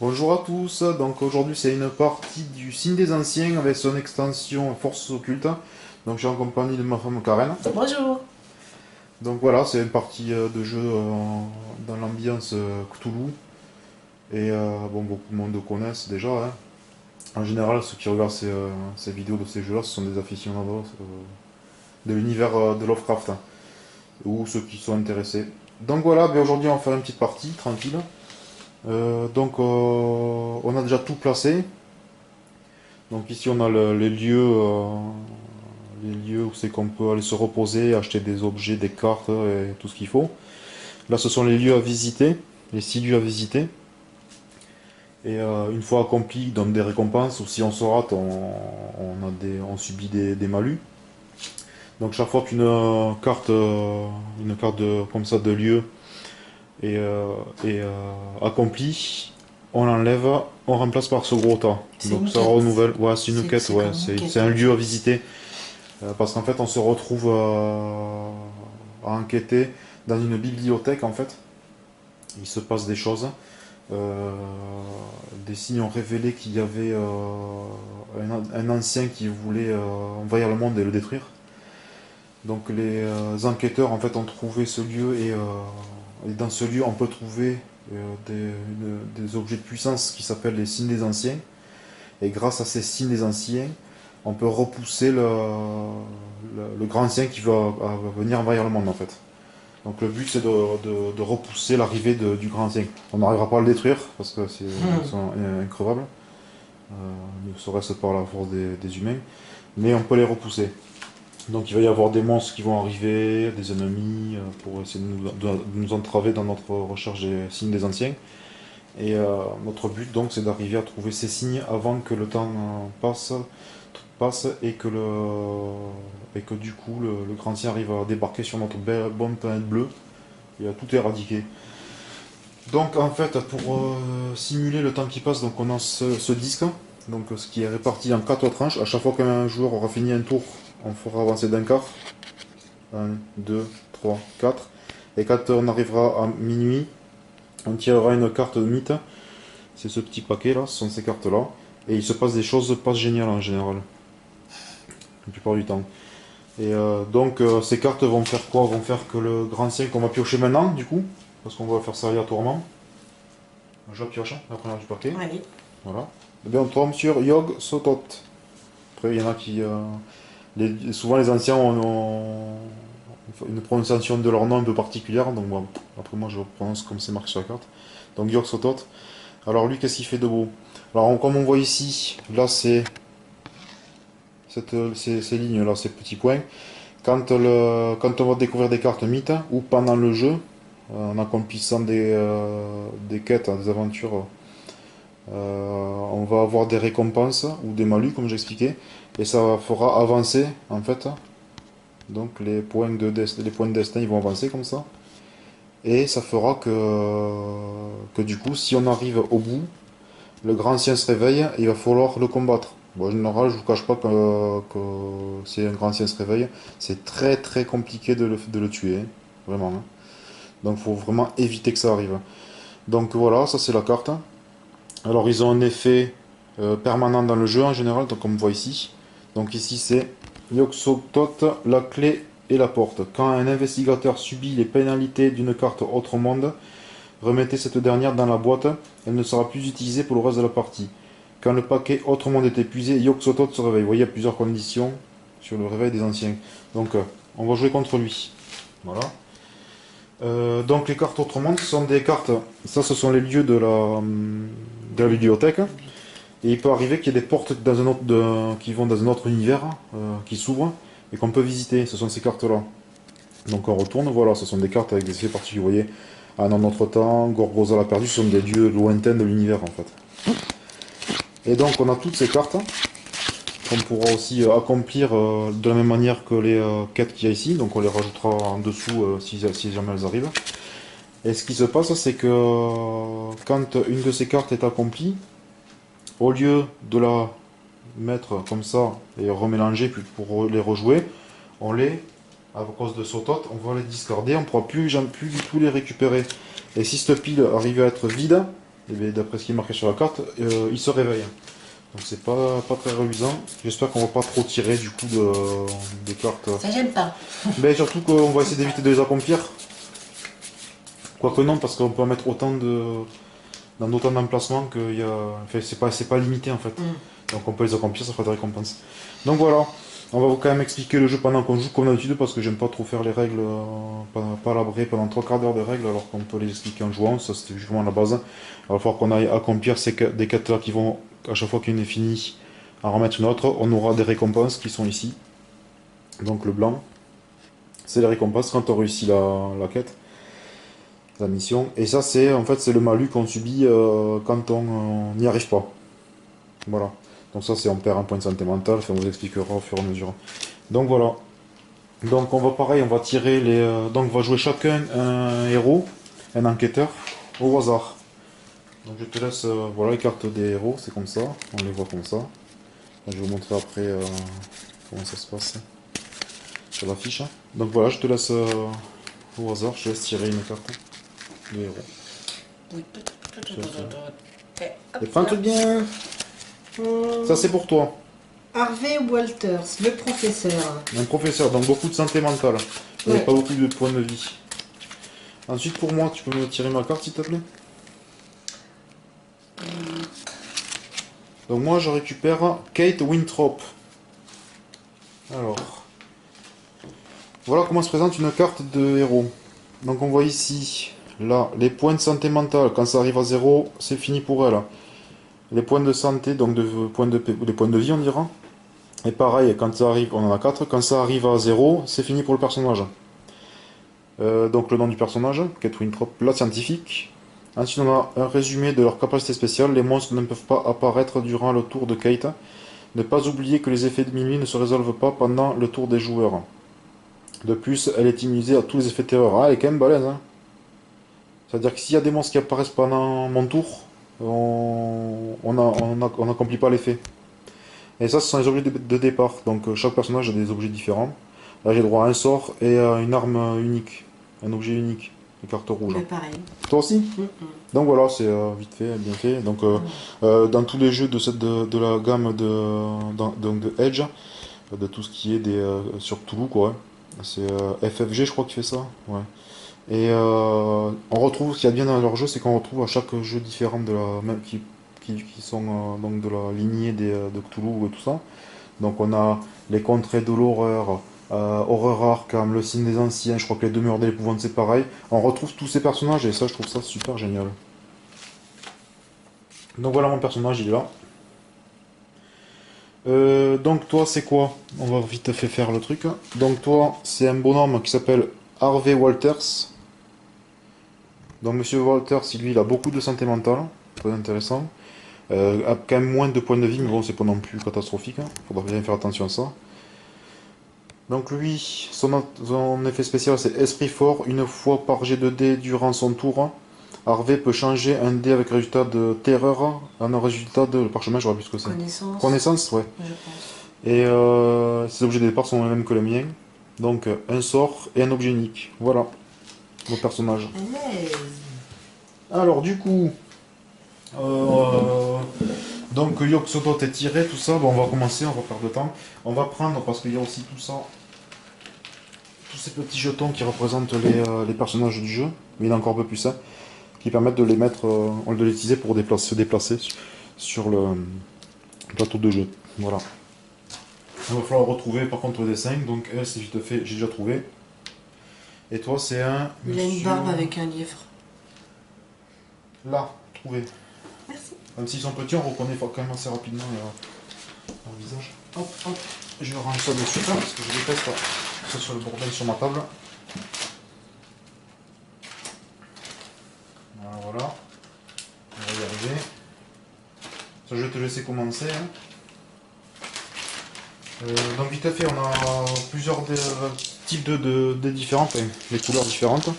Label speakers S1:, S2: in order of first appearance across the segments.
S1: Bonjour à tous, donc aujourd'hui c'est une partie du Signe des Anciens avec son extension Force Occulte. Donc je suis en compagnie de ma femme Karen.
S2: Bonjour.
S1: Donc voilà, c'est une partie de jeu dans l'ambiance Cthulhu. Et bon, beaucoup de monde le connaissent déjà, hein. En général, ceux qui regardent ces vidéos de ces jeux-là, ce sont des aficionados de l'univers de Lovecraft, hein, ou ceux qui sont intéressés. Donc voilà, ben aujourd'hui on va faire une petite partie, tranquille. On a déjà tout placé. Donc ici on a les lieux où c'est qu'on peut aller se reposer, acheter des objets, des cartes et tout ce qu'il faut. Là ce sont les lieux à visiter, les 6 lieux à visiter. Et une fois accompli, ils donnent des récompenses, ou si on se rate, on subit des malus. Donc chaque fois une carte comme ça de lieu est accomplie, on l'enlève, on remplace par ce gros tas.
S2: C'est
S1: Donc
S2: une
S1: ça
S2: quête.
S1: renouvelle, ouais, c'est une quête,
S2: C'est
S1: ouais,
S2: comme une
S1: c'est
S2: quête,
S1: un
S2: ouais.
S1: lieu à visiter. Parce qu'en fait, on se retrouve à enquêter dans une bibliothèque, en fait. Il se passe des choses. Euh, des signes ont révélé qu'il y avait un ancien qui voulait envahir le monde et le détruire. Donc les enquêteurs, en fait, ont trouvé ce lieu et dans ce lieu, on peut trouver des objets de puissance qui s'appellent les signes des anciens. Et grâce à ces signes des anciens, on peut repousser le grand ancien qui va venir envahir le monde en fait. Donc le but c'est de repousser l'arrivée du grand ancien. On n'arrivera pas à le détruire parce que ils sont increvables, ne serait-ce par la force des humains, mais on peut les repousser. Donc il va y avoir des monstres qui vont arriver, des ennemis pour essayer de nous entraver dans notre recherche des signes des anciens. Et notre but donc c'est d'arriver à trouver ces signes avant que le temps passe et que du coup le grand ancien arrive à débarquer sur notre belle bonne planète bleue et à tout éradiquer. Donc en fait pour simuler le temps qui passe, donc on a ce disque, donc ce qui est réparti en 4 tranches. À chaque fois qu'un joueur aura fini un tour, on fera avancer d'un quart. Un, 2, 3, 4. Et quand on arrivera à minuit, on tirera une carte de mythe. C'est ce petit paquet là, ce sont ces cartes là. Et il se passe des choses pas géniales en général, la plupart du temps. Et ces cartes vont faire quoi? Vont faire que le grand ancien qu'on va piocher maintenant, du coup, parce qu'on va faire ça aléatoirement. Je pioche la première du paquet.
S2: Allez.
S1: Voilà. Et bien on tombe sur Yog Sotot. Après, il y en a qui. Souvent les anciens ont une prononciation de leur nom un peu particulière, donc bon, après moi je prononce comme c'est marqué sur la carte. Donc Yog Sotot. Alors lui, qu'est-ce qu'il fait de beau? Alors comme on voit ici, là c'est ces lignes-là, ces petits points. Quand on va découvrir des cartes mythes, ou pendant le jeu, en accomplissant des quêtes, des aventures, on va avoir des récompenses ou des malus, comme j'expliquais, et ça fera avancer, en fait. Donc les points de destin, ils vont avancer comme ça. Et ça fera que du coup, si on arrive au bout, le grand ancien se réveille et il va falloir le combattre. Bon, en général, je vous cache pas que si un grand ancien se réveille, c'est très très compliqué de le tuer, hein, vraiment, hein. Donc il faut vraiment éviter que ça arrive. Donc voilà, ça c'est la carte. Alors ils ont un effet permanent dans le jeu en général, donc comme on voit ici. Donc ici c'est Yog-Sothoth, la clé et la porte. Quand un investigateur subit les pénalités d'une carte autre monde, remettez cette dernière dans la boîte, elle ne sera plus utilisée pour le reste de la partie. Quand le paquet autre monde est épuisé, Yog-Sothoth se réveille. Vous voyez, il y a plusieurs conditions sur le réveil des anciens. Donc on va jouer contre lui. Voilà. Donc les cartes autre monde, ce sont des cartes, ça ce sont les lieux de la bibliothèque. Et il peut arriver qu'il y ait des portes qui vont dans un autre univers, qui s'ouvrent, et qu'on peut visiter. Ce sont ces cartes-là. Donc on retourne, voilà, ce sont des cartes avec des effets particuliers. Vous voyez, un en notre temps, Gorgoza l'a perdu, ce sont des lieux lointains de l'univers en fait. Et donc on a toutes ces cartes qu'on pourra aussi accomplir de la même manière que les quêtes qu'il y a ici. Donc on les rajoutera en dessous si jamais elles arrivent. Et ce qui se passe, c'est que quand une de ces cartes est accomplie, au lieu de la mettre comme ça et remélanger puis pour les rejouer, à cause de Sotot, on va les discarder, on ne pourra plus du tout les récupérer. Et si cette pile arrivait à être vide, et bien, d'après ce qui est marqué sur la carte, il se réveille. Donc c'est pas très reluisant. J'espère qu'on va pas trop tirer du coup des cartes.
S2: Ça j'aime pas.
S1: Mais surtout qu'on va essayer d'éviter de les accomplir. Quoique non, parce qu'on peut en mettre autant dans autant d'emplacements qu'il y a. Enfin, c'est pas limité en fait. Donc on peut les accomplir, ça fera des récompenses. Donc voilà, on va quand même expliquer le jeu pendant qu'on joue comme d'habitude parce que j'aime pas trop faire les règles, pas labrer pendant 3 quarts d'heure de règles alors qu'on peut les expliquer en jouant, ça c'était vraiment la base. Il va falloir qu'on aille accomplir des quêtes là qui vont, à chaque fois qu'une est finie, en remettre une autre. On aura des récompenses qui sont ici. Donc le blanc, c'est les récompenses quand on réussit la quête, la mission. Et ça c'est en fait c'est le malus qu'on subit quand on n'y arrive pas. Voilà. Donc ça c'est on perd un point de santé mentale, enfin, on vous expliquera au fur et à mesure. Donc voilà. Donc on va pareil, on va tirer les. Donc on va jouer chacun un héros, un enquêteur, au hasard. Donc je te laisse voilà les cartes des héros, c'est comme ça, on les voit comme ça. Là, je vais vous montrer après comment ça se passe sur la fiche. Donc voilà, je te laisse au hasard, je te laisse tirer une carte de héros. Et prends tout bien. Ça c'est pour toi.
S2: Harvey Walters, le professeur.
S1: Un professeur, donc beaucoup de santé mentale. Et
S2: Ouais.
S1: pas beaucoup de points de vie. Ensuite pour moi, tu peux me tirer ma carte s'il te plaît. Donc moi je récupère Kate Winthrop. Alors. Voilà comment se présente une carte de héros. Donc on voit ici, là, les points de santé mentale. Quand ça arrive à 0, c'est fini pour elle. Les points de santé, donc les points de vie on dira. Et pareil, quand ça arrive, on en a 4. Quand ça arrive à 0, c'est fini pour le personnage. Donc le nom du personnage, Kate Winthrop, la scientifique. Ensuite on a un résumé de leurs capacités spéciales. Les monstres ne peuvent pas apparaître durant le tour de Kate. Ne pas oublier que les effets de minuit ne se résolvent pas pendant le tour des joueurs. De plus, elle est immunisée à tous les effets de terreur. Ah, elle est quand même balèze, hein. C'est-à-dire que s'il y a des monstres qui apparaissent pendant mon tour, on n'accomplit pas l'effet. Et ça, ce sont les objets de départ. Donc chaque personnage a des objets différents. Là, j'ai droit à un sort et à une arme unique. Un objet unique. Une carte rouge.
S2: Mais pareil.
S1: Toi aussi. Donc voilà, c'est vite fait, bien fait. Donc dans tous les jeux de la gamme de Edge, de tout ce qui est sur Toulouse, quoi. C'est FFG, je crois, qui fait ça. Ouais. Et on retrouve, ce qu'il y a de bien dans leur jeu, c'est qu'on retrouve à chaque jeu différent de la même qui sont donc de la lignée de Cthulhu et tout ça. Donc on a les contrées de l'horreur, Horreur Arkham, le signe des anciens, je crois que les demeures de l'épouvante c'est pareil. On retrouve tous ces personnages et ça je trouve ça super génial. Donc voilà mon personnage, il est là. Donc toi c'est quoi? On va vite fait faire le truc. Donc toi c'est un bonhomme qui s'appelle Harvey Walters. Donc Monsieur Walters, lui il a beaucoup de santé mentale, très intéressant. A quand même moins de points de vie, mais bon c'est pas non plus catastrophique. Faudra bien faire attention à ça. Donc lui, son effet spécial c'est Esprit Fort. Une fois par jet de dés durant son tour, Harvey peut changer un dé avec résultat de terreur en un résultat de... Le parchemin, je vois plus ce que c'est.
S2: Connaissance.
S1: Connaissance, ouais.
S2: Je pense.
S1: Et ces objets de départ sont les mêmes que les miens. Donc un sort et un objet unique. Voilà, mon personnage.
S2: À l'aise.
S1: Alors du coup, donc Yogg-Sothoth est tiré, tout ça. Bon, on va commencer, on va perdre de temps. On va prendre, parce qu'il y a aussi tout ça, tous ces petits jetons qui représentent les personnages du jeu, mais il y en a encore un peu plus, hein, qui permettent de les mettre, de les utiliser pour se déplacer sur le plateau de jeu. Voilà. Il va falloir retrouver par contre le dessin, donc elle, si je te fais, j'ai déjà trouvé. Et toi, c'est un.
S2: Il a une barbe avec un livre.
S1: Là, trouvé.
S2: Merci.
S1: Même s'ils sont petits, on reconnaît quand même assez rapidement leur visage. Hop, hop. Je range ça dessus là, parce que je déteste ça sur le bordel sur ma table. Voilà. On va y arriver. Ça, je vais te laisser commencer. Hein. Donc vite fait, on a plusieurs types de différents, enfin, les couleurs différentes.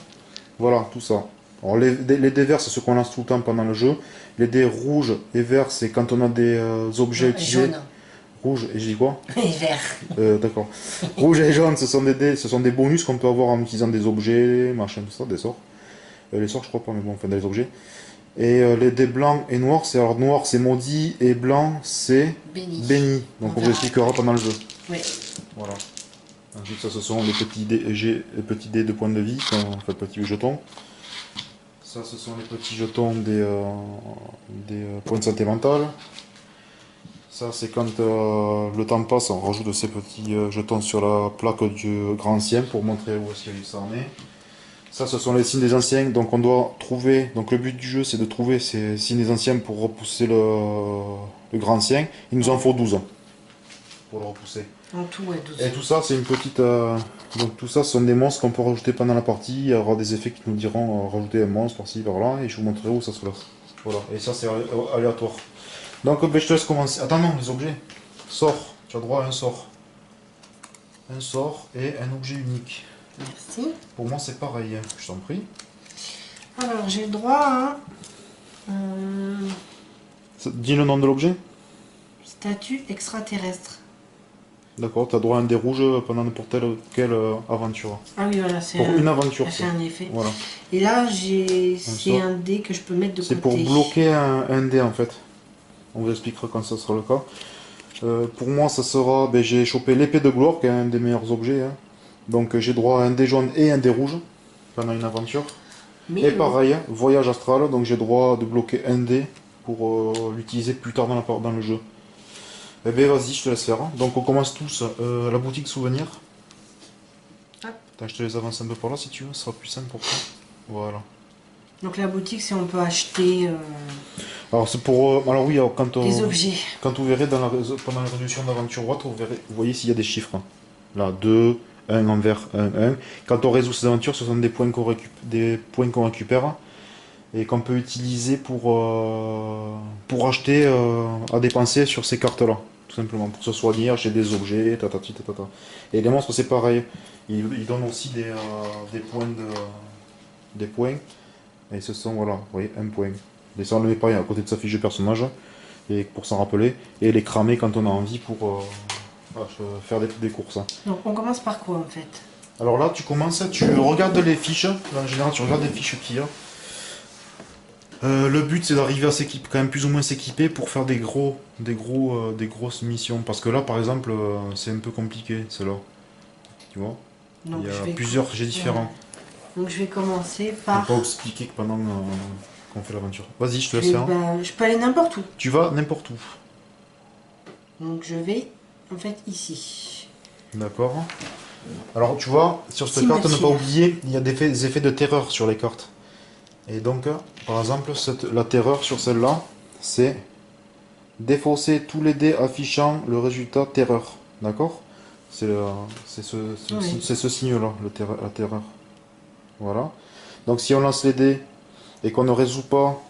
S1: Voilà, tout ça. Alors les dés verts, c'est ceux qu'on lance tout le temps pendant le jeu. Les dés rouges et verts, c'est quand on a des objets utilisés.
S2: Jaune.
S1: Rouge, et je dis quoi?
S2: Et vert.
S1: D'accord. Rouge et jaune, ce sont des bonus qu'on peut avoir en utilisant des objets, machin, tout ça, des sorts. Les sorts, je crois pas, mais bon, enfin des objets. Et les dés blancs et noirs, c'est alors noir c'est maudit et blanc c'est
S2: Béni.
S1: béni. Donc on vous expliquera pendant le jeu.
S2: Oui.
S1: Voilà. Ensuite ça ce sont les petits dés, les petits dés de points de vie, enfin petits jetons. Ça ce sont les petits jetons des points de santé mentale. Ça c'est quand le temps passe, on rajoute ces petits jetons sur la plaque du grand ancien pour montrer où est-ce qu'il s'en est. Ça, ce sont les signes des anciens, donc on doit trouver, donc le but du jeu c'est de trouver ces signes des anciens pour repousser le grand ancien. Il nous en faut 12 pour le repousser.
S2: En tout, ouais, 12.
S1: Et tout ça, c'est une petite... donc tout ça, ce sont des monstres qu'on peut rajouter pendant la partie. Il y aura des effets qui nous diront rajouter un monstre par-ci, par-là, et je vous montrerai où ça se place. Voilà, et ça c'est aléatoire. Donc ben, je te laisse commencer. Attends, non, les objets. Sort, tu as droit à un sort. Un sort et un objet unique.
S2: Merci.
S1: Pour moi c'est pareil, je t'en prie.
S2: Alors, j'ai le droit à
S1: Dis le nom de l'objet.
S2: statut extraterrestre.
S1: D'accord, tu as droit à un dé rouge pendant n'importe quelle aventure.
S2: Ah oui, voilà, c'est
S1: Pour une aventure,
S2: c'est un effet.
S1: Voilà.
S2: Et là, c'est
S1: sort.
S2: un dé que je peux mettre de côté.
S1: C'est pour bloquer un dé en fait. On vous expliquera quand ça sera le cas. Pour moi, ça sera. Ben, j'ai chopé l'épée de gloire, qui est un des meilleurs objets. Hein. Donc j'ai droit à un dé jaune et un dé rouge pendant une aventure.
S2: Mais
S1: Et pareil, voyage astral, donc j'ai droit de bloquer un dé pour l'utiliser plus tard dans le jeu. Eh ben vas-y, je te laisse faire. Donc on commence tous la boutique souvenir.
S2: Hop.
S1: Attends, je te les avance un peu par là si tu veux, ce sera plus simple pour toi. Voilà.
S2: donc la boutique, c'est on peut acheter
S1: Alors c'est pour... alors oui, alors,
S2: des objets.
S1: quand vous verrez pendant la résolution d'aventure droite, vous voyez s'il y a des chiffres. Là, 2, 1 en vert, 1, 1. Quand on résout ces aventures, ce sont des points qu'on récupère et qu'on peut utiliser pour acheter à dépenser sur ces cartes-là. Tout simplement, pour se soigner, acheter des objets, tatati, tatata. Et les monstres, c'est pareil. Ils donnent aussi des points des points. Et ce sont, voilà, vous voyez, un point. Et ça, on le met pareil à côté de sa fiche de personnage, et pour s'en rappeler. Et les cramer quand on a envie pour faire des courses.
S2: Donc on commence par quoi en fait?
S1: Alors là, tu commences, tu regardes les fiches. Là, en général, tu regardes les fiches qu'il y a. Le but c'est d'arriver à s'équiper, quand même plus ou moins s'équiper pour faire des grosses missions. Parce que là par exemple c'est un peu compliqué celle-là. Tu vois?
S2: Donc,
S1: Il y
S2: je
S1: a
S2: vais
S1: plusieurs jets différents.
S2: Donc je vais commencer
S1: Je ne
S2: par...
S1: vais pas expliquer que pendant qu'on fait l'aventure. Vas-y, je te laisse
S2: Eh
S1: faire.
S2: ben, je peux aller n'importe où.
S1: Tu vas n'importe où.
S2: Donc je vais en fait ici.
S1: D'accord. Alors tu vois, sur cette carte, ne
S2: Cimetière.
S1: pas oublier, il y a des effets de terreur sur les cartes. Et donc, par exemple, la terreur sur celle-là, c'est défausser tous les dés affichant le résultat terreur. D'accord? C'est
S2: Oui.
S1: ce signe-là, la terreur. Voilà. Donc si on lance les dés et qu'on ne résout pas,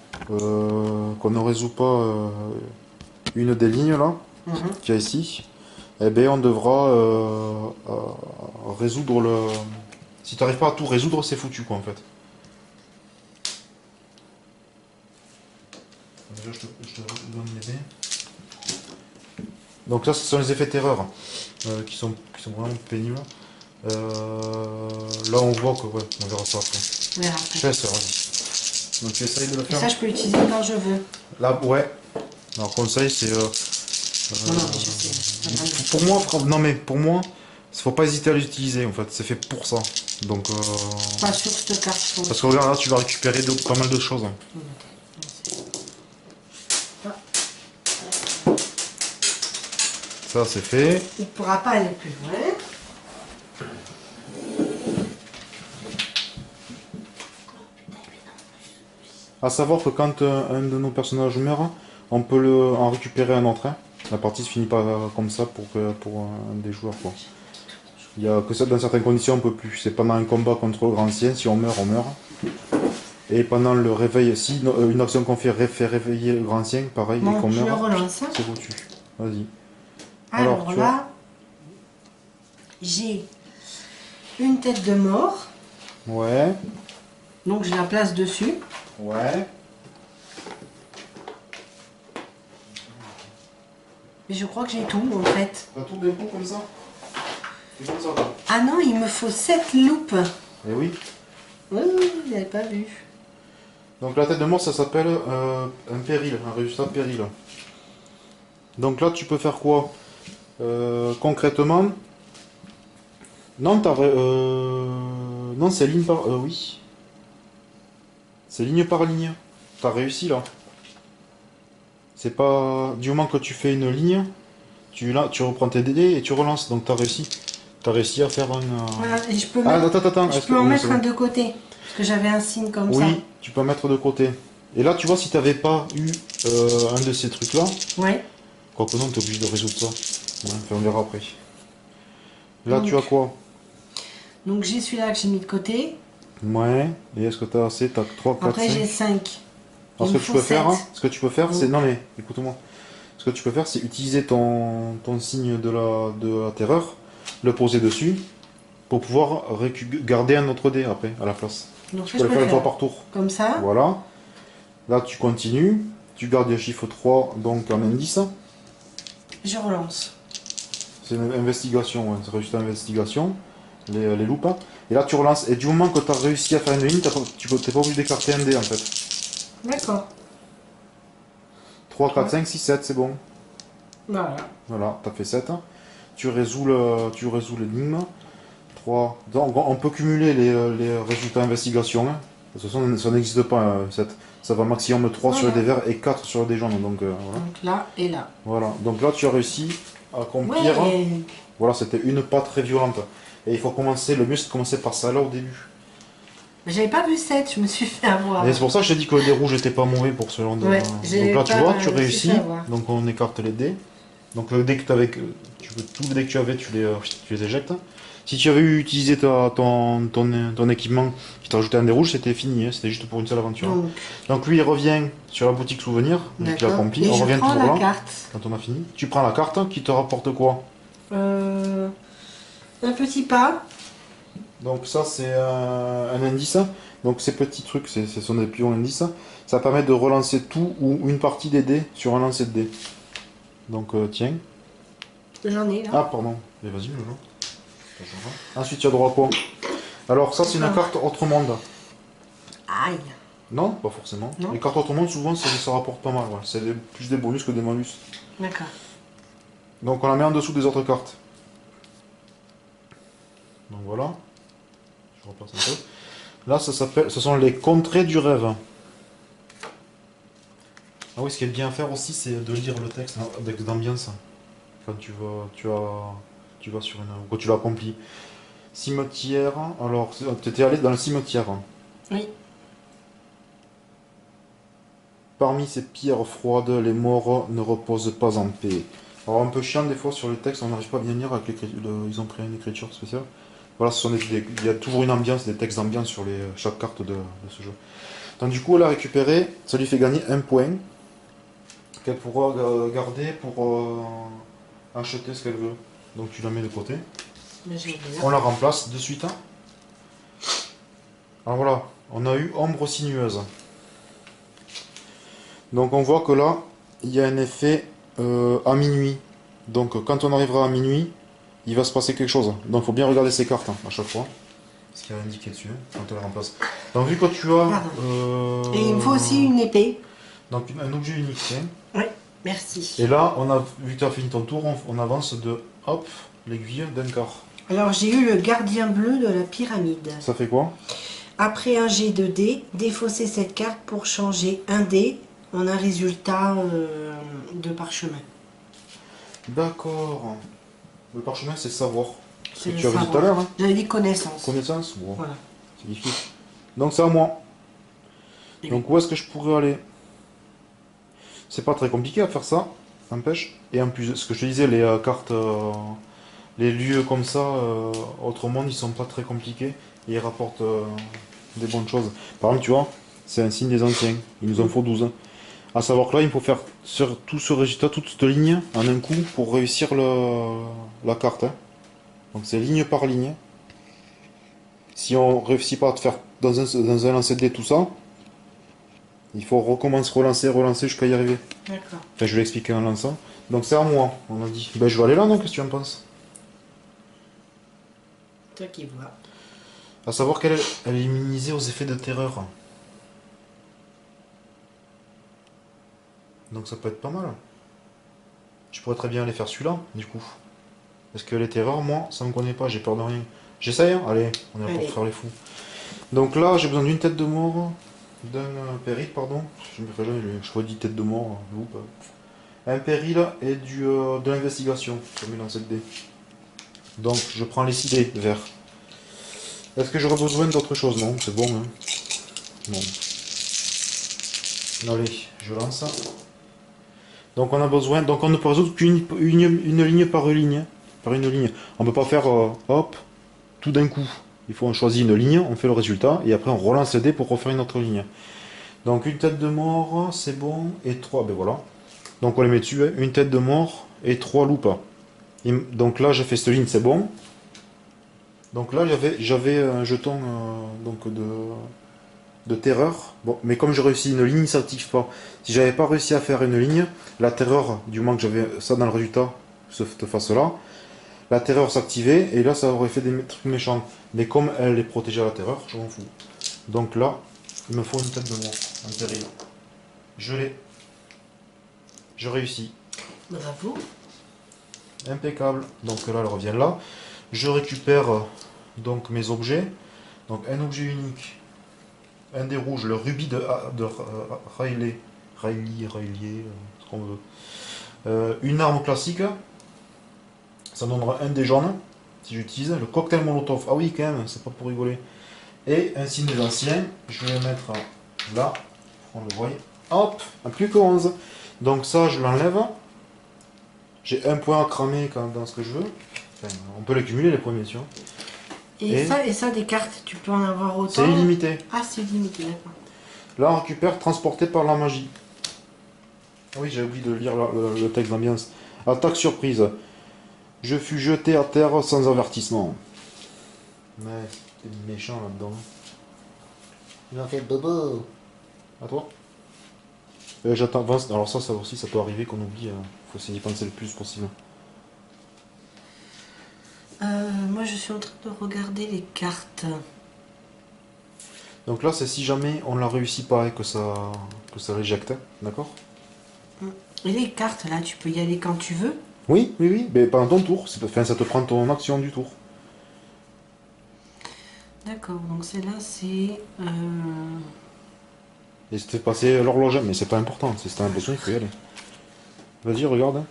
S1: une des lignes là,
S2: Mhm.
S1: qu'il y a ici, eh bien on devra résoudre le... Si tu n'arrives pas à tout résoudre, c'est foutu quoi en fait. Déjà je te donne les dés. Donc là ce sont les effets terreur qui sont vraiment pénibles. Là on voit que ouais, on verra ça après.
S2: On verra
S1: Je
S2: après.
S1: te laisse, vas-y. Donc tu essayes de le
S2: Et
S1: faire.
S2: ça je peux l'utiliser quand je veux.
S1: Là ouais. Alors conseil c'est...
S2: Non, non, mais je sais.
S1: pour moi, non mais pour moi, il faut pas hésiter à l'utiliser en fait, c'est fait pour ça. Donc
S2: Pas sur cette carte.
S1: parce que regarde là tu vas récupérer pas mal de choses. Ça c'est fait.
S2: Il ne pourra pas aller plus loin.
S1: À savoir que quand un de nos personnages meurt, on peut en récupérer un autre. Hein. La partie se finit pas comme ça pour un des joueurs quoi. Il y a que ça dans certaines conditions on peut plus. C'est pendant un combat contre le grand ancien, si on meurt, on meurt. Et pendant le réveil, si une action qu'on fait réveiller le grand ancien, pareil, et
S2: Bon,
S1: qu'on
S2: je le
S1: meurt,
S2: relance.
S1: c'est foutu. Vas-y.
S2: Alors
S1: tu
S2: là, j'ai une tête de mort.
S1: Ouais.
S2: Donc je la place dessus.
S1: Ouais.
S2: Mais je crois que j'ai tout en fait.
S1: T'as tout d'un coup comme ça? C'est comme ça là.
S2: Ah non, il me faut 7 loupes.
S1: Eh oui.
S2: Oui, je n'avais pas vu.
S1: Donc la tête de mort, ça s'appelle un péril, un résultat péril. Donc là, tu peux faire quoi? Concrètement, non, non, c'est ligne par... oui, c'est ligne par ligne. T'as réussi là. C'est pas... Du moment que tu fais une ligne, tu reprends tes dés et tu relances. Donc t'as réussi. T'as réussi à faire un...
S2: Voilà, et je peux
S1: Ah,
S2: mettre,
S1: attends.
S2: je peux en mettre un de côté. Parce que j'avais un signe comme ça.
S1: Oui, tu peux mettre de côté. Et là, tu vois, si t'avais pas eu un de ces trucs-là,
S2: Ouais.
S1: quoique non, t'es obligé de résoudre ça. Ouais, enfin, on verra après. Là,
S2: Donc,
S1: tu as quoi?
S2: donc j'ai celui-là que j'ai mis de côté.
S1: Ouais, et est-ce que t'as assez? T'as 3, 4,
S2: Après
S1: 5.
S2: j'ai 5.
S1: Alors,
S2: Il me faut 7.
S1: ce que tu peux faire, c'est... Non, mais, écoute-moi. Ce que tu peux faire, c'est utiliser ton signe de la terreur, le poser dessus, pour pouvoir garder un autre dé après, à la place.
S2: Donc
S1: Tu
S2: ça
S1: peux
S2: je
S1: le
S2: peux
S1: faire une fois
S2: faire
S1: par tour.
S2: comme ça.
S1: Voilà. Là, tu continues. Tu gardes le chiffre 3, donc en indice.
S2: Je relance.
S1: C'est une investigation, ouais. C'est juste une investigation. Les loupes. Et là, tu relances. Et du moment que tu as réussi à faire une ligne, tu n'es pas obligé d'écarter un dé, en fait.
S2: D'accord.
S1: 3, 4, 5, 6, 7, c'est bon.
S2: Voilà.
S1: Voilà, tu as fait 7. Tu résous l'énigme. 3. Donc, on peut cumuler les résultats d'investigation. Hein. De toute façon, ça n'existe pas, 7. Ça va maximum 3 sur les dés verts et 4 sur les dés jaunes. Donc, voilà.
S2: Donc là et là.
S1: Voilà. Donc là, tu as réussi à accomplir.
S2: Ouais.
S1: Voilà, c'était une pas très violente. Et il faut commencer, le mieux c'est de commencer par ça là au début.
S2: Mais j'avais pas vu 7, je me suis fait avoir.
S1: Et c'est pour ça que je t'ai dit que les dés rouges n'étaient pas mauvais pour ce genre de.
S2: Ouais,
S1: donc là, tu vois, tu réussis.
S2: avoir.
S1: Donc on écarte les dés. Donc le dé que tu avais, tous les dés que tu avais, tu les éjectes. Si tu avais utilisé ton équipement qui t'a rajouté un dé rouge, c'était fini, hein, c'était juste pour une seule aventure. Donc lui il revient sur la boutique souvenir, donc il accomplit, on revient toujours là.
S2: Carte.
S1: Quand on a fini. Tu prends la carte qui te rapporte quoi?
S2: Un petit pas.
S1: Donc ça c'est un indice. Donc ces petits trucs, ce sont des pions indices. Ça permet de relancer tout ou une partie des dés sur un lancer de dés. Donc tiens.
S2: J'en ai là.
S1: Ah pardon. Mais vas-y, le jeu. Ensuite tu as droit à quoi? Alors ça c'est une carte autre monde.
S2: Aïe.
S1: Non, pas forcément.
S2: Non.
S1: Les cartes autre monde souvent ça rapporte pas mal. Ouais. C'est plus des bonus que des malus.
S2: D'accord.
S1: Donc on la met en dessous des autres cartes. Donc voilà. Je replace un peu. Là, ce sont les contrées du rêve. Ah oui, ce qui est bien à faire aussi, c'est de lire le texte avec d'ambiance. Quand tu vas sur une... Quand tu l'accomplis. Cimetière. Alors, tu étais allé dans le cimetière.
S2: Oui.
S1: Parmi ces pierres froides, les morts ne reposent pas en paix. Alors, un peu chiant des fois sur le texte, on n'arrive pas à bien lire avec ils ont pris une écriture spéciale. Voilà, il y a toujours une ambiance, des textes d'ambiance sur chaque carte de ce jeu. Donc du coup, elle a récupéré, ça lui fait gagner un point qu'elle pourra garder pour acheter ce qu'elle veut. Donc tu la mets de côté. On la remplace de suite. Alors voilà, on a eu ombre sinueuse. Donc on voit que là, il y a un effet à minuit. Donc quand on arrivera à minuit, il va se passer quelque chose. Donc il faut bien regarder ces cartes à chaque fois. Ce qu'il y a indiqué dessus, quand on les remplace. Donc vu que tu as...
S2: Et il me faut aussi une épée.
S1: Donc un objet unique, tiens.
S2: Oui, merci.
S1: Et là, vu que tu as fini ton tour, on avance de, hop, l'aiguille d'un quart.
S2: Alors j'ai eu le gardien bleu de la pyramide.
S1: Ça fait quoi?
S2: Après un jet de dés, défausser cette carte pour changer un dé en un résultat de parchemin.
S1: D'accord. Le parchemin, c'est savoir. Ce que
S2: C'est
S1: tu avais dit tout à l'heure. Hein.
S2: J'avais dit connaissance.
S1: Connaissance, bon.
S2: Voilà.
S1: C'est difficile. Donc c'est à moi.
S2: Et
S1: donc où est-ce que je pourrais aller? C'est pas très compliqué à faire ça, n'empêche. Et en plus, ce que je te disais, les cartes, les lieux comme ça, autrement, ils sont pas très compliqués. Et ils rapportent des bonnes choses. Par exemple, tu vois, c'est un signe des anciens. Il nous en faut 12. À savoir que là, il faut faire sur tout ce résultat, toute cette ligne, en un coup, pour réussir la carte. Hein. Donc c'est ligne par ligne. Si on réussit pas à te faire dans un lancer de dés tout ça, il faut recommencer, relancer jusqu'à y arriver.
S2: D'accord.
S1: Enfin, je vais l'expliquer en lançant. Donc c'est à moi, on a dit. Ben je vais aller là, non? Qu'est-ce que tu en penses?
S2: Toi qui vois.
S1: À savoir qu'elle est immunisée aux effets de terreur. Donc ça peut être pas mal. Je pourrais très bien aller faire celui-là, du coup. Parce que les terreurs, moi, ça me connaît pas, j'ai peur de rien. J'essaye, hein. Allez, on est là
S2: Allez.
S1: pour faire les fous. Donc là, j'ai besoin d'une tête de mort, d'un péril, pardon. Je me fais jamais le choix de tête de mort, loupe. Un péril et de l'investigation, comme il lance le dé. Donc je prends les 6 dés verts. Est-ce que j'aurai besoin d'autre chose? Non, c'est bon. Hein. Non. Allez, je lance. Donc on a besoin, donc on ne peut résoudre qu'une ligne par ligne. Par une ligne. On ne peut pas faire hop, tout d'un coup. Il faut on choisit une ligne, on fait le résultat, et après on relance le dé pour refaire une autre ligne. Donc une tête de mort, c'est bon, et 3, ben voilà. Donc on les met dessus, hein. Une tête de mort et 3 loupes. Donc là j'ai fait cette ligne, c'est bon. Donc là j'avais un jeton donc de terreur. Bon, mais comme j'ai réussi une ligne, il ne s'active pas. Si j'avais pas réussi à faire une ligne, la terreur, du moment que j'avais ça dans le résultat, cette face-là, la terreur s'activait et là ça aurait fait des trucs méchants. Mais comme elle est protégée à la terreur, je m'en fous. Donc là, il me faut une tête de mort, un péril. Je l'ai. Je réussis.
S2: Bravo.
S1: Impeccable. Donc là, elle revient là. Je récupère donc mes objets. Donc un objet unique. Un des rouges, le rubis de Riley. Riley, ce qu'on veut. Une arme classique. Ça donnera un des jaunes. Si j'utilise. Le cocktail molotov. Ah oui, quand même, c'est pas pour rigoler. Et un signe des anciens. Je vais le mettre là. On le voit. Hop, plus que 11. Donc ça, je l'enlève. J'ai un point à cramer dans ce que je veux. Enfin, on peut les cumuler les premiers, tu vois.
S2: Et ça, des cartes, tu peux en avoir autant?
S1: C'est illimité.
S2: Ah, c'est illimité, d'accord.
S1: Là, on récupère transporté par la magie. Oui, j'ai oublié de lire le texte d'ambiance. Attaque surprise. Je fus jeté à terre sans avertissement. Ouais, c'était méchant là-dedans. Il a fait bobo. À toi. J'attends. Alors ça aussi, ça peut arriver qu'on oublie. Faut essayer d'y penser le plus possible.
S2: Moi, je suis en train de regarder les cartes.
S1: Donc là, c'est si jamais on la réussit pas et que ça l'éjecte, d'accord?
S2: Et les cartes, là, tu peux y aller quand tu veux.
S1: Oui, oui, oui, mais pendant ton tour. Enfin, ça te prend ton action du tour.
S2: D'accord, donc celle-là, c'est...
S1: Et c'était passé l'horloge, mais c'est pas important. Si t'as l'impression, il faut y aller. Vas-y, regarde. Hein.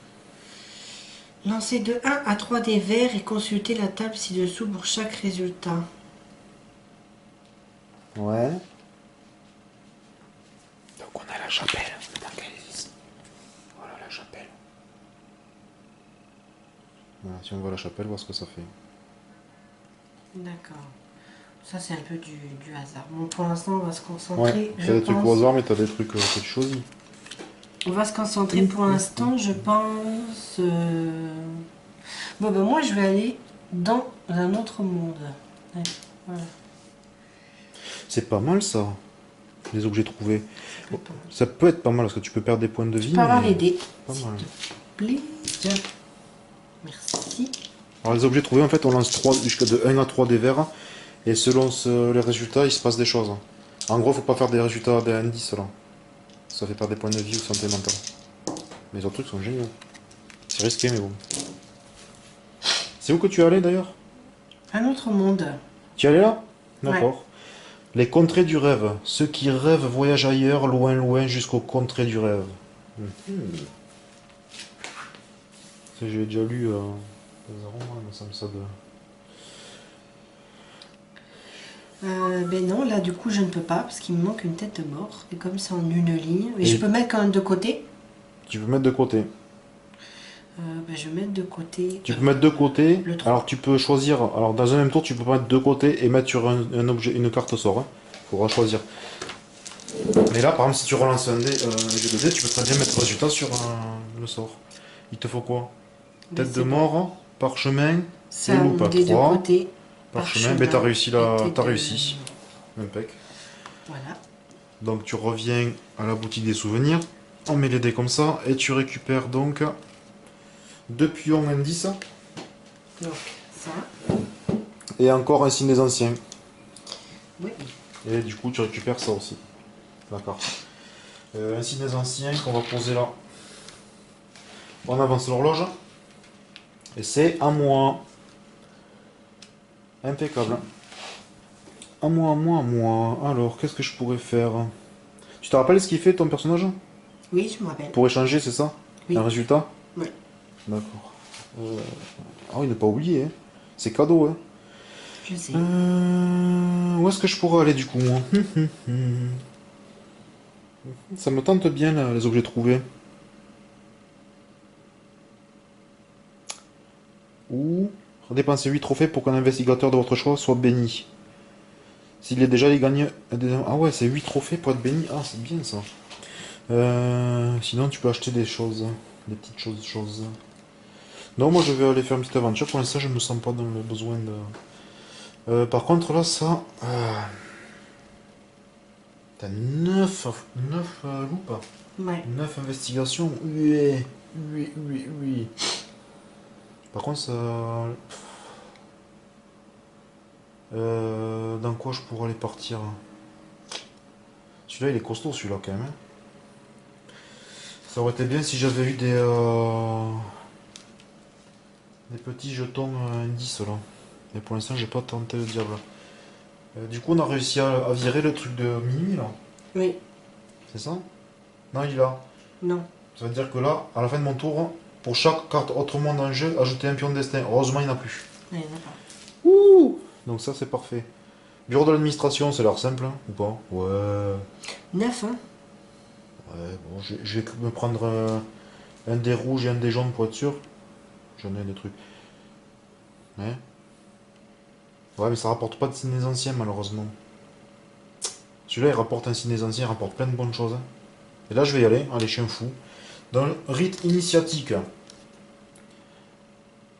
S2: Lancer de 1 à 3 des verts et consulter la table ci-dessous pour chaque résultat.
S1: Ouais. Donc on a la chapelle. Voilà la chapelle. Voilà, si on voit la chapelle, voir ce que ça fait.
S2: D'accord. Ça, c'est un peu du hasard. Bon, pour l'instant, on va se concentrer.
S1: Ouais, t'as des trucs au hasard, mais t'as des trucs que tu choisis.
S2: On va se concentrer pour l'instant, je pense... Bon, ben moi, je vais aller dans un autre monde. Ouais, voilà.
S1: C'est pas mal ça, les objets trouvés.
S2: Pas mal.
S1: Ça peut être pas mal parce que tu peux perdre des points de vie.
S2: Tu peux avoir
S1: mais
S2: les dés.
S1: Pas mal.
S2: Plaît. Merci.
S1: Alors les objets trouvés, en fait, on lance 3, jusqu'à de 1 à 3 des verts. Et selon les résultats, il se passe des choses. En gros, faut pas faire des résultats des indices là. Ça fait perdre des points de vie ou santé mentale. Mais les autres trucs sont géniaux. C'est risqué, mais bon. C'est où que tu es allé d'ailleurs?
S2: Un autre monde.
S1: Tu es allé là? D'accord. Les contrées du rêve. Ceux qui rêvent voyagent ailleurs, loin, loin, jusqu'aux contrées du rêve. J'ai déjà lu des romans, mais ça me semble.
S2: Ben non, là du coup je ne peux pas parce qu'il me manque une tête de mort. Et comme c'est en une ligne, et je peux mettre quand même de côté.
S1: Tu peux mettre de côté.
S2: Ben, je vais mettre de côté.
S1: Tu peux mettre de côté.
S2: Le 3.
S1: Alors tu peux choisir. Alors dans un même tour, tu peux pas mettre de côté et mettre sur un objet, une carte sort. Hein. Faudra choisir. Mais là, par exemple, si tu relances un jet de dé, tu peux très bien mettre le résultat sur le sort. Il te faut quoi?
S2: Ben,
S1: Tête de mort, parchemin,
S2: ça,
S1: et loupe à
S2: des deux
S1: 3.
S2: côtés.
S1: Parchemin, mais t'as réussi là. T'as réussi. Impec.
S2: Voilà.
S1: Donc tu reviens à la boutique des souvenirs. On met les dés comme ça. Et tu récupères donc 2 pions indices.
S2: Donc ça.
S1: Et encore un signe des anciens.
S2: Oui.
S1: Et du coup tu récupères ça aussi. D'accord. Un signe des anciens qu'on va poser là. On avance l'horloge. Et c'est à moi. Impeccable. À moi, à moi, à moi. Alors, qu'est-ce que je pourrais faire? Tu te rappelles ce qu'il fait ton personnage?
S2: Oui, je me rappelle.
S1: Pour échanger, c'est ça?
S2: Oui.
S1: Un résultat?
S2: Oui.
S1: D'accord. Ah oui, ne pas oublier, hein. C'est cadeau, hein.
S2: Je sais.
S1: Où est-ce que je pourrais aller du coup, moi? Ça me tente bien, là, les objets trouvés. Ou dépensez 8 trophées pour qu'un investigateur de votre choix soit béni. S'il est déjà les gagne. Ah ouais, c'est 8 trophées pour être béni. Ah, c'est bien ça. Sinon, tu peux acheter des choses. Des petites choses. Non, moi je vais aller faire une petite aventure. Pour l'instant, je me sens pas dans le besoin de. Par contre, là, ça. T'as 9 loupes.
S2: Ouais.
S1: 9 investigations. Oui, oui, oui, oui. Par contre, ça. Dans quoi je pourrais aller partir? Celui-là, il est costaud, celui-là, quand même, hein. Ça aurait été bien si j'avais eu des petits jetons indices, là. Mais pour l'instant, j'ai pas tenté le diable. Du coup, on a réussi à virer le truc de minuit, là.
S2: Oui.
S1: C'est ça? Non, il est là.
S2: Non.
S1: Ça veut dire que là, à la fin de mon tour, pour chaque carte autrement dans le jeu, ajouter un pion de destin. Heureusement, il n'y en a plus.
S2: Il n'y en a pas.
S1: Ouh! Donc ça, c'est parfait. Bureau de l'administration, c'est l'air simple, hein, ou pas? Ouais.
S2: 9, hein?
S1: Ouais, bon, je vais me prendre un des rouges et un des jaunes pour être sûr. J'en ai des trucs. Ouais. Ouais, mais ça rapporte pas de signes des anciens, malheureusement. Celui-là, il rapporte un signe des anciens, il rapporte plein de bonnes choses, hein. Et là, je vais y aller. Allez, chien fou. Dans le rite initiatique.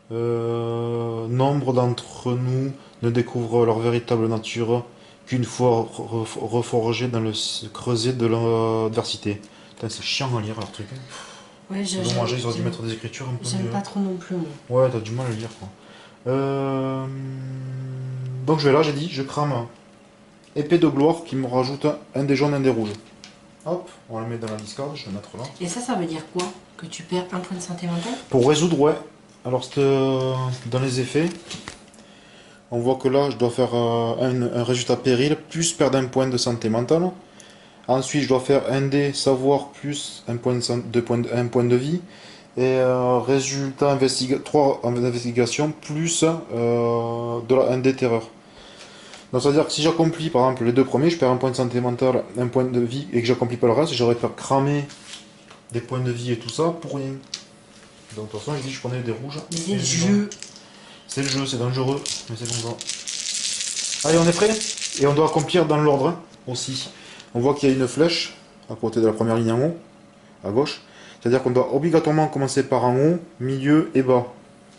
S1: Nombre d'entre nous ne découvrent leur véritable nature qu'une fois reforgés dans le creuset de l'adversité. Putain, c'est chiant à lire leur truc, hein.
S2: Ouais,
S1: C'est dommage, ils auraient dû mettre des écritures un peu
S2: j'aime
S1: mieux.
S2: pas trop non plus, moi.
S1: Ouais, t'as du mal à le lire, quoi. Donc je vais là, j'ai dit, je crame épée de gloire qui me rajoute un des jaunes, un des rouges. Hop, on va le mettre dans la discard, je vais le mettre là.
S2: Et ça veut dire quoi? Que tu perds un point de santé mentale?
S1: Pour résoudre, ouais. Alors, dans les effets, on voit que là, je dois faire un résultat péril, plus perdre un point de santé mentale. Ensuite, je dois faire un dé savoir plus un point un point de vie. Et résultat 3 en investigation plus un dé terreur. Donc, ça veut dire que si j'accomplis par exemple les deux premiers, je perds un point de santé mentale, un point de vie, et que j'accomplis pas le reste, j'aurais pu cramer des points de vie et tout ça pour rien. Donc de toute façon, je dis je prenais des rouges.
S2: C'est le jeu.
S1: C'est le jeu, c'est dangereux, mais c'est comme ça. Allez, on est prêt? Et on doit accomplir dans l'ordre, hein, aussi. On voit qu'il y a une flèche à côté de la première ligne en haut, à gauche. C'est-à-dire qu'on doit obligatoirement commencer par en haut, milieu et bas.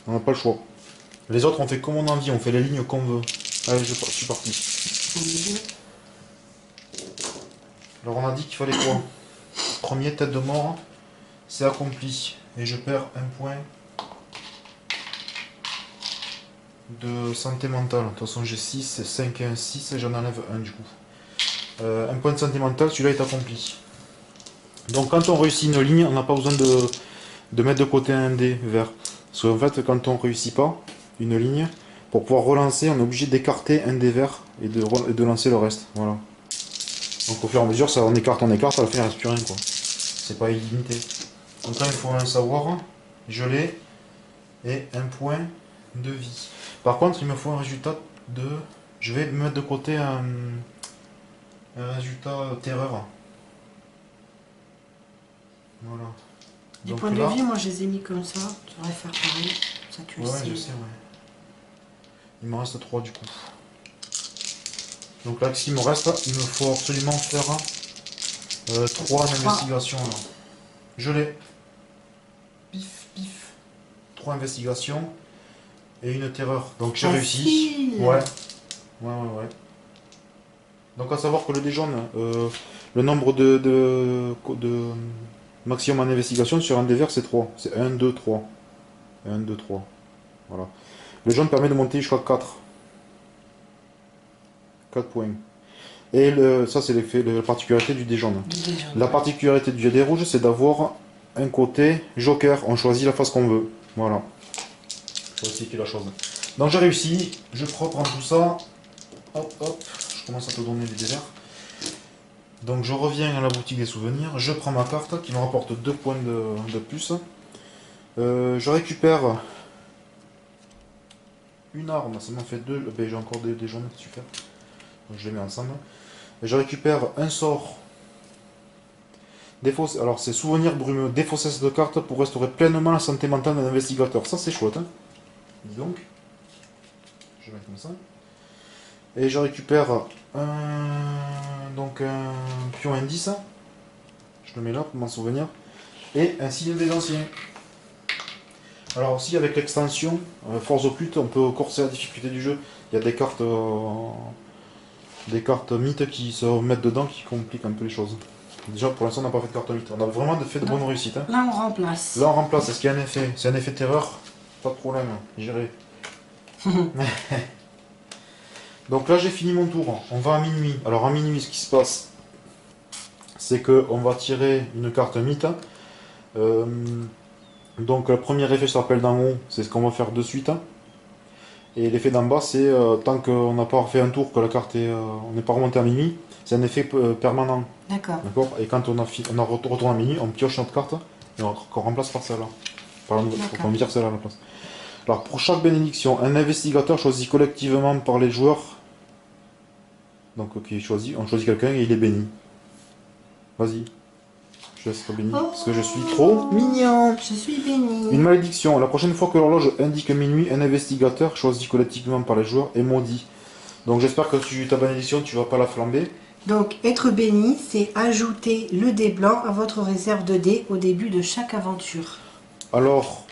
S1: On n'a pas le choix. Les autres, on fait comme on a envie, on fait les lignes qu'on veut. Allez, je suis parti. Alors on a dit qu'il fallait quoi? Premier, tête de mort, c'est accompli. Et je perds un point de santé mentale. De toute façon, j'ai 6, 5 et 1, 6, et j'en enlève un du coup. Un point de santé mentale, celui-là est accompli. Donc quand on réussit une ligne, on n'a pas besoin de mettre de côté un dé vert. Parce qu'en fait, quand on réussit pas une ligne, pour pouvoir relancer, on est obligé d'écarter un dé vert et de lancer le reste. Voilà. Donc au fur et à mesure, ça on écarte, à la fin il reste plus rien, quoi. C'est pas illimité. Donc là il faut un savoir, je l'ai, et un point de vie. Par contre il me faut un résultat de... Je vais mettre de côté un résultat terreur. Voilà.
S2: Les
S1: Donc
S2: points
S1: là-
S2: de vie, moi je les ai mis comme ça. Tu devrais faire pareil. Ça tu le
S1: Ouais,
S2: sais.
S1: je sais, ouais. Il me reste 3 du coup. Donc là, s'il me reste, il me faut absolument faire 3 investigations. Là. Je l'ai. Pif, pif. 3 investigations et une terreur. Donc j'ai réussi. Ouais. Ouais. Donc à savoir que le dé jaune, le nombre de maximum en investigation sur un dé vert, c'est 3. C'est 1, 2, 3. 1, 2, 3. Voilà. Le jaune permet de monter jusqu'à 4. 4 points. Et ça, c'est la particularité du dé jaune. La particularité du dé rouge, c'est d'avoir un côté joker. On choisit la face qu'on veut. Voilà. Faut expliquer la chose. Donc j'ai réussi. Je reprends tout ça. Hop, hop. Je commence à te donner les dés verts. Donc je reviens à la boutique des souvenirs. Je prends ma carte qui me rapporte 2 points de plus. Je récupère une arme. Ça m'en fait 2. Ben, j'ai encore des jaunes. Super. Donc je les mets ensemble. Et je récupère un sort. Alors c'est souvenir brumeux. Défausser cette carte pour restaurer pleinement la santé mentale d'un investigateur. Ça c'est chouette. Hein. Dis donc. Je vais mettre comme ça. Et je récupère donc un pion indice. Je le mets là pour m'en souvenir. Et un signe des anciens. Alors aussi avec l'extension force occulte, on peut corser la difficulté du jeu. Il y a des cartes mythes qui se mettent dedans qui compliquent un peu les choses. Déjà pour l'instant on n'a pas fait de carte mythe. On a vraiment fait de bonnes réussites. Hein.
S2: Là on remplace.
S1: Là on remplace. Est-ce qu'il y a un effet? C'est un effet terreur? Pas de problème. J'irai. Donc là j'ai fini mon tour. On va à minuit. Alors à minuit ce qui se passe, c'est que on va tirer une carte mythe. Donc le premier effet sur l'appel d'en haut, c'est ce qu'on va faire de suite. Et l'effet d'en bas, c'est tant qu'on n'a pas fait un tour, que la carte est, on n'est pas remonté à minuit, c'est un effet permanent.
S2: D'accord.
S1: Et quand on retourne à minuit, on pioche notre carte et on remplace par celle-là. On vire celle-là à la place. Alors pour chaque bénédiction, un investigateur choisi collectivement par les joueurs. Donc on choisit quelqu'un et il est béni. Vas-y. Je laisse pas béni parce que je suis trop mignon.
S2: Je suis béni.
S1: Une malédiction. La prochaine fois que l'horloge indique minuit, un investigateur choisi collectivement par les joueurs est maudit. Donc j'espère que ta bénédiction, tu vas pas la flamber.
S2: Donc être béni, c'est ajouter le dé blanc à votre réserve de dés au début de chaque aventure.
S1: Alors,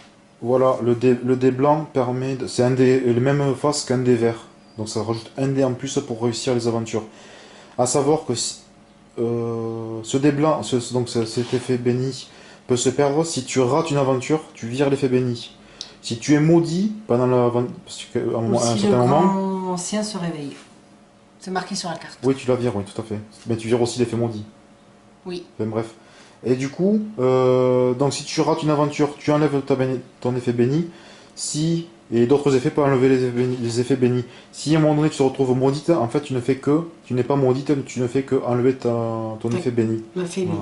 S1: voilà, le dé blanc permet... C'est un dé, les mêmes faces qu'un dé vert. Donc ça rajoute un dé en plus pour réussir les aventures. À savoir que ce dé blanc, donc cet effet béni, peut se perdre si tu rates une aventure, tu vires l'effet béni. Si tu es maudit pendant un certain moment...
S2: Ancien se réveille. C'est marqué sur la carte.
S1: Oui, tu la vires, oui, tout à fait. Mais tu vires aussi l'effet maudit.
S2: Oui.
S1: Enfin, bref. Et du coup, donc si tu rates une aventure, tu enlèves ton effet béni. Et d'autres effets peuvent enlever les effets bénis. Si à un moment donné tu te retrouves maudite, en fait tu n'es pas maudite, tu ne fais que enlever ton effet béni.
S2: L'effet béni.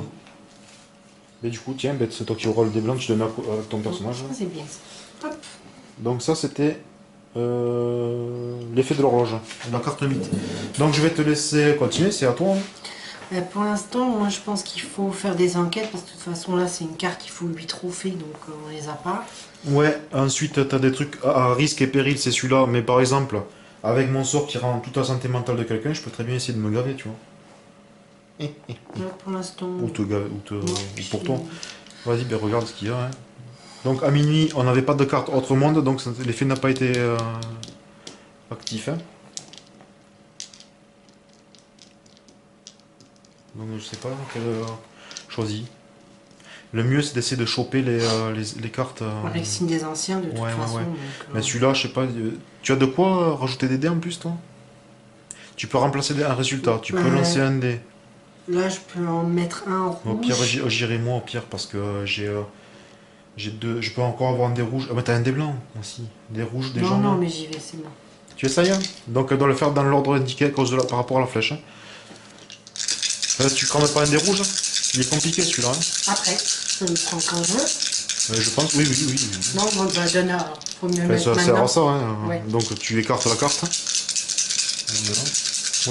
S1: Et du coup, tiens, c'est toi qui auras le dé blanc, tu le mets avec ton personnage.
S2: C'est bien ça. Hop.
S1: Donc ça c'était l'effet de l'horloge, la carte mythe. Donc je vais te laisser continuer, c'est à toi.
S2: Pour l'instant, moi je pense qu'il faut faire des enquêtes parce que de toute façon là c'est une carte, il faut 8 trophées donc on les a pas.
S1: Ouais, ensuite tu as des trucs à risque et péril, c'est celui-là, mais par exemple, avec mon sort qui rend toute la santé mentale de quelqu'un, je peux très bien essayer de me gaver, tu vois.
S2: Là, pour l'instant.
S1: Ou pour toi. Vas-y, ben regarde ce qu'il y a. Hein. Donc à minuit, on n'avait pas de carte autre monde, donc l'effet n'a pas été actif. Hein. Donc je sais pas quelle choisis. Le mieux c'est d'essayer de choper les cartes.
S2: Avec signe des anciens de toute façon.
S1: Ouais.
S2: Donc,
S1: mais celui-là, je sais pas. Tu as de quoi rajouter des dés en plus toi? Tu peux remplacer un résultat, tu peux lancer un dé.
S2: Là je peux en mettre un en rouge.
S1: Au pire, j'irai moi au pire parce que j'ai deux. Je peux encore avoir un dé rouge. Ah mais t'as un dé blanc aussi. Des rouges, des jaunes.
S2: Non, mais j'y vais, c'est bon.
S1: Tu essayes hein. Donc elle doit le faire dans l'ordre indiqué à cause par rapport à la flèche. Hein. Tu crames pas un dé rouge? Il est compliqué celui-là. Hein.
S2: Après, je me prends quand je veux.
S1: Je pense, oui.
S2: Non, bon, bah, faut mieux mettre
S1: ça
S2: maintenant.
S1: sert à ça, hein.
S2: Ouais.
S1: Donc tu écartes la carte. Moi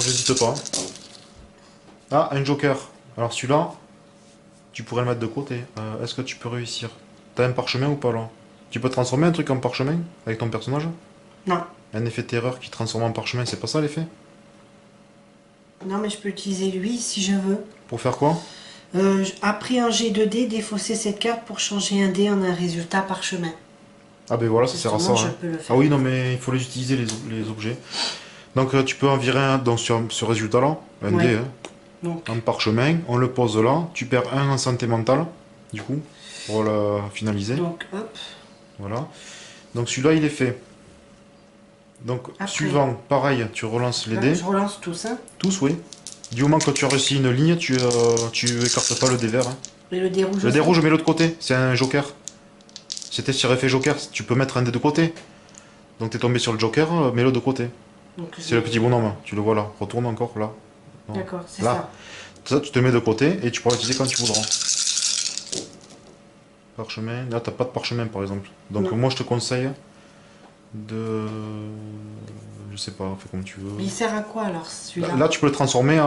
S1: j'hésite pas. Ah, un joker. Alors celui-là, tu pourrais le mettre de côté. Est-ce que tu peux réussir? T'as un parchemin ou pas là? Tu peux transformer un truc en parchemin avec ton personnage?
S2: Non.
S1: Un effet terreur qui transforme en parchemin, c'est pas ça l'effet?
S2: Non, mais je peux utiliser lui si je veux.
S1: Pour faire quoi?
S2: Après un jet de dés, défausser cette carte pour changer un dé en un résultat parchemin.
S1: Ah ben voilà, ça sert à ça.
S2: Je
S1: hein.
S2: peux le faire.
S1: Ah oui, non mais il faut les utiliser les objets. Donc tu peux en virer un donc, sur ce résultat-là, un dé, hein.
S2: Donc.
S1: Un parchemin, on le pose là, tu perds un en santé mentale, du coup, pour le finaliser.
S2: Donc hop.
S1: Voilà. Donc celui-là il est fait. Donc
S2: Après.
S1: suivant, pareil, tu relances les dés.
S2: Je relance tout ça.
S1: Tous, oui. Du moment que tu as réussi une ligne, tu écartes pas le dé vert. Hein.
S2: Et le dé rouge
S1: Le dé
S2: aussi.
S1: rouge, mets-le de côté. C'est un joker. C'était sur effet joker. Tu peux mettre un dé de côté. Donc t'es tombé sur le joker, mets-le de côté.
S2: Donc,
S1: C'est le petit bonhomme. Tu le vois là. Retourne encore là. Non.
S2: D'accord, c'est
S1: Là.
S2: ça.
S1: Ça, tu te mets de côté et tu pourras l'utiliser quand tu voudras. Parchemin. Là, t'as pas de parchemin par exemple. Donc
S2: Non.
S1: moi, je te conseille de. Je sais pas, fais comme tu veux.
S2: Mais il sert à quoi alors
S1: Là,
S2: celui-là?
S1: là, tu peux le transformer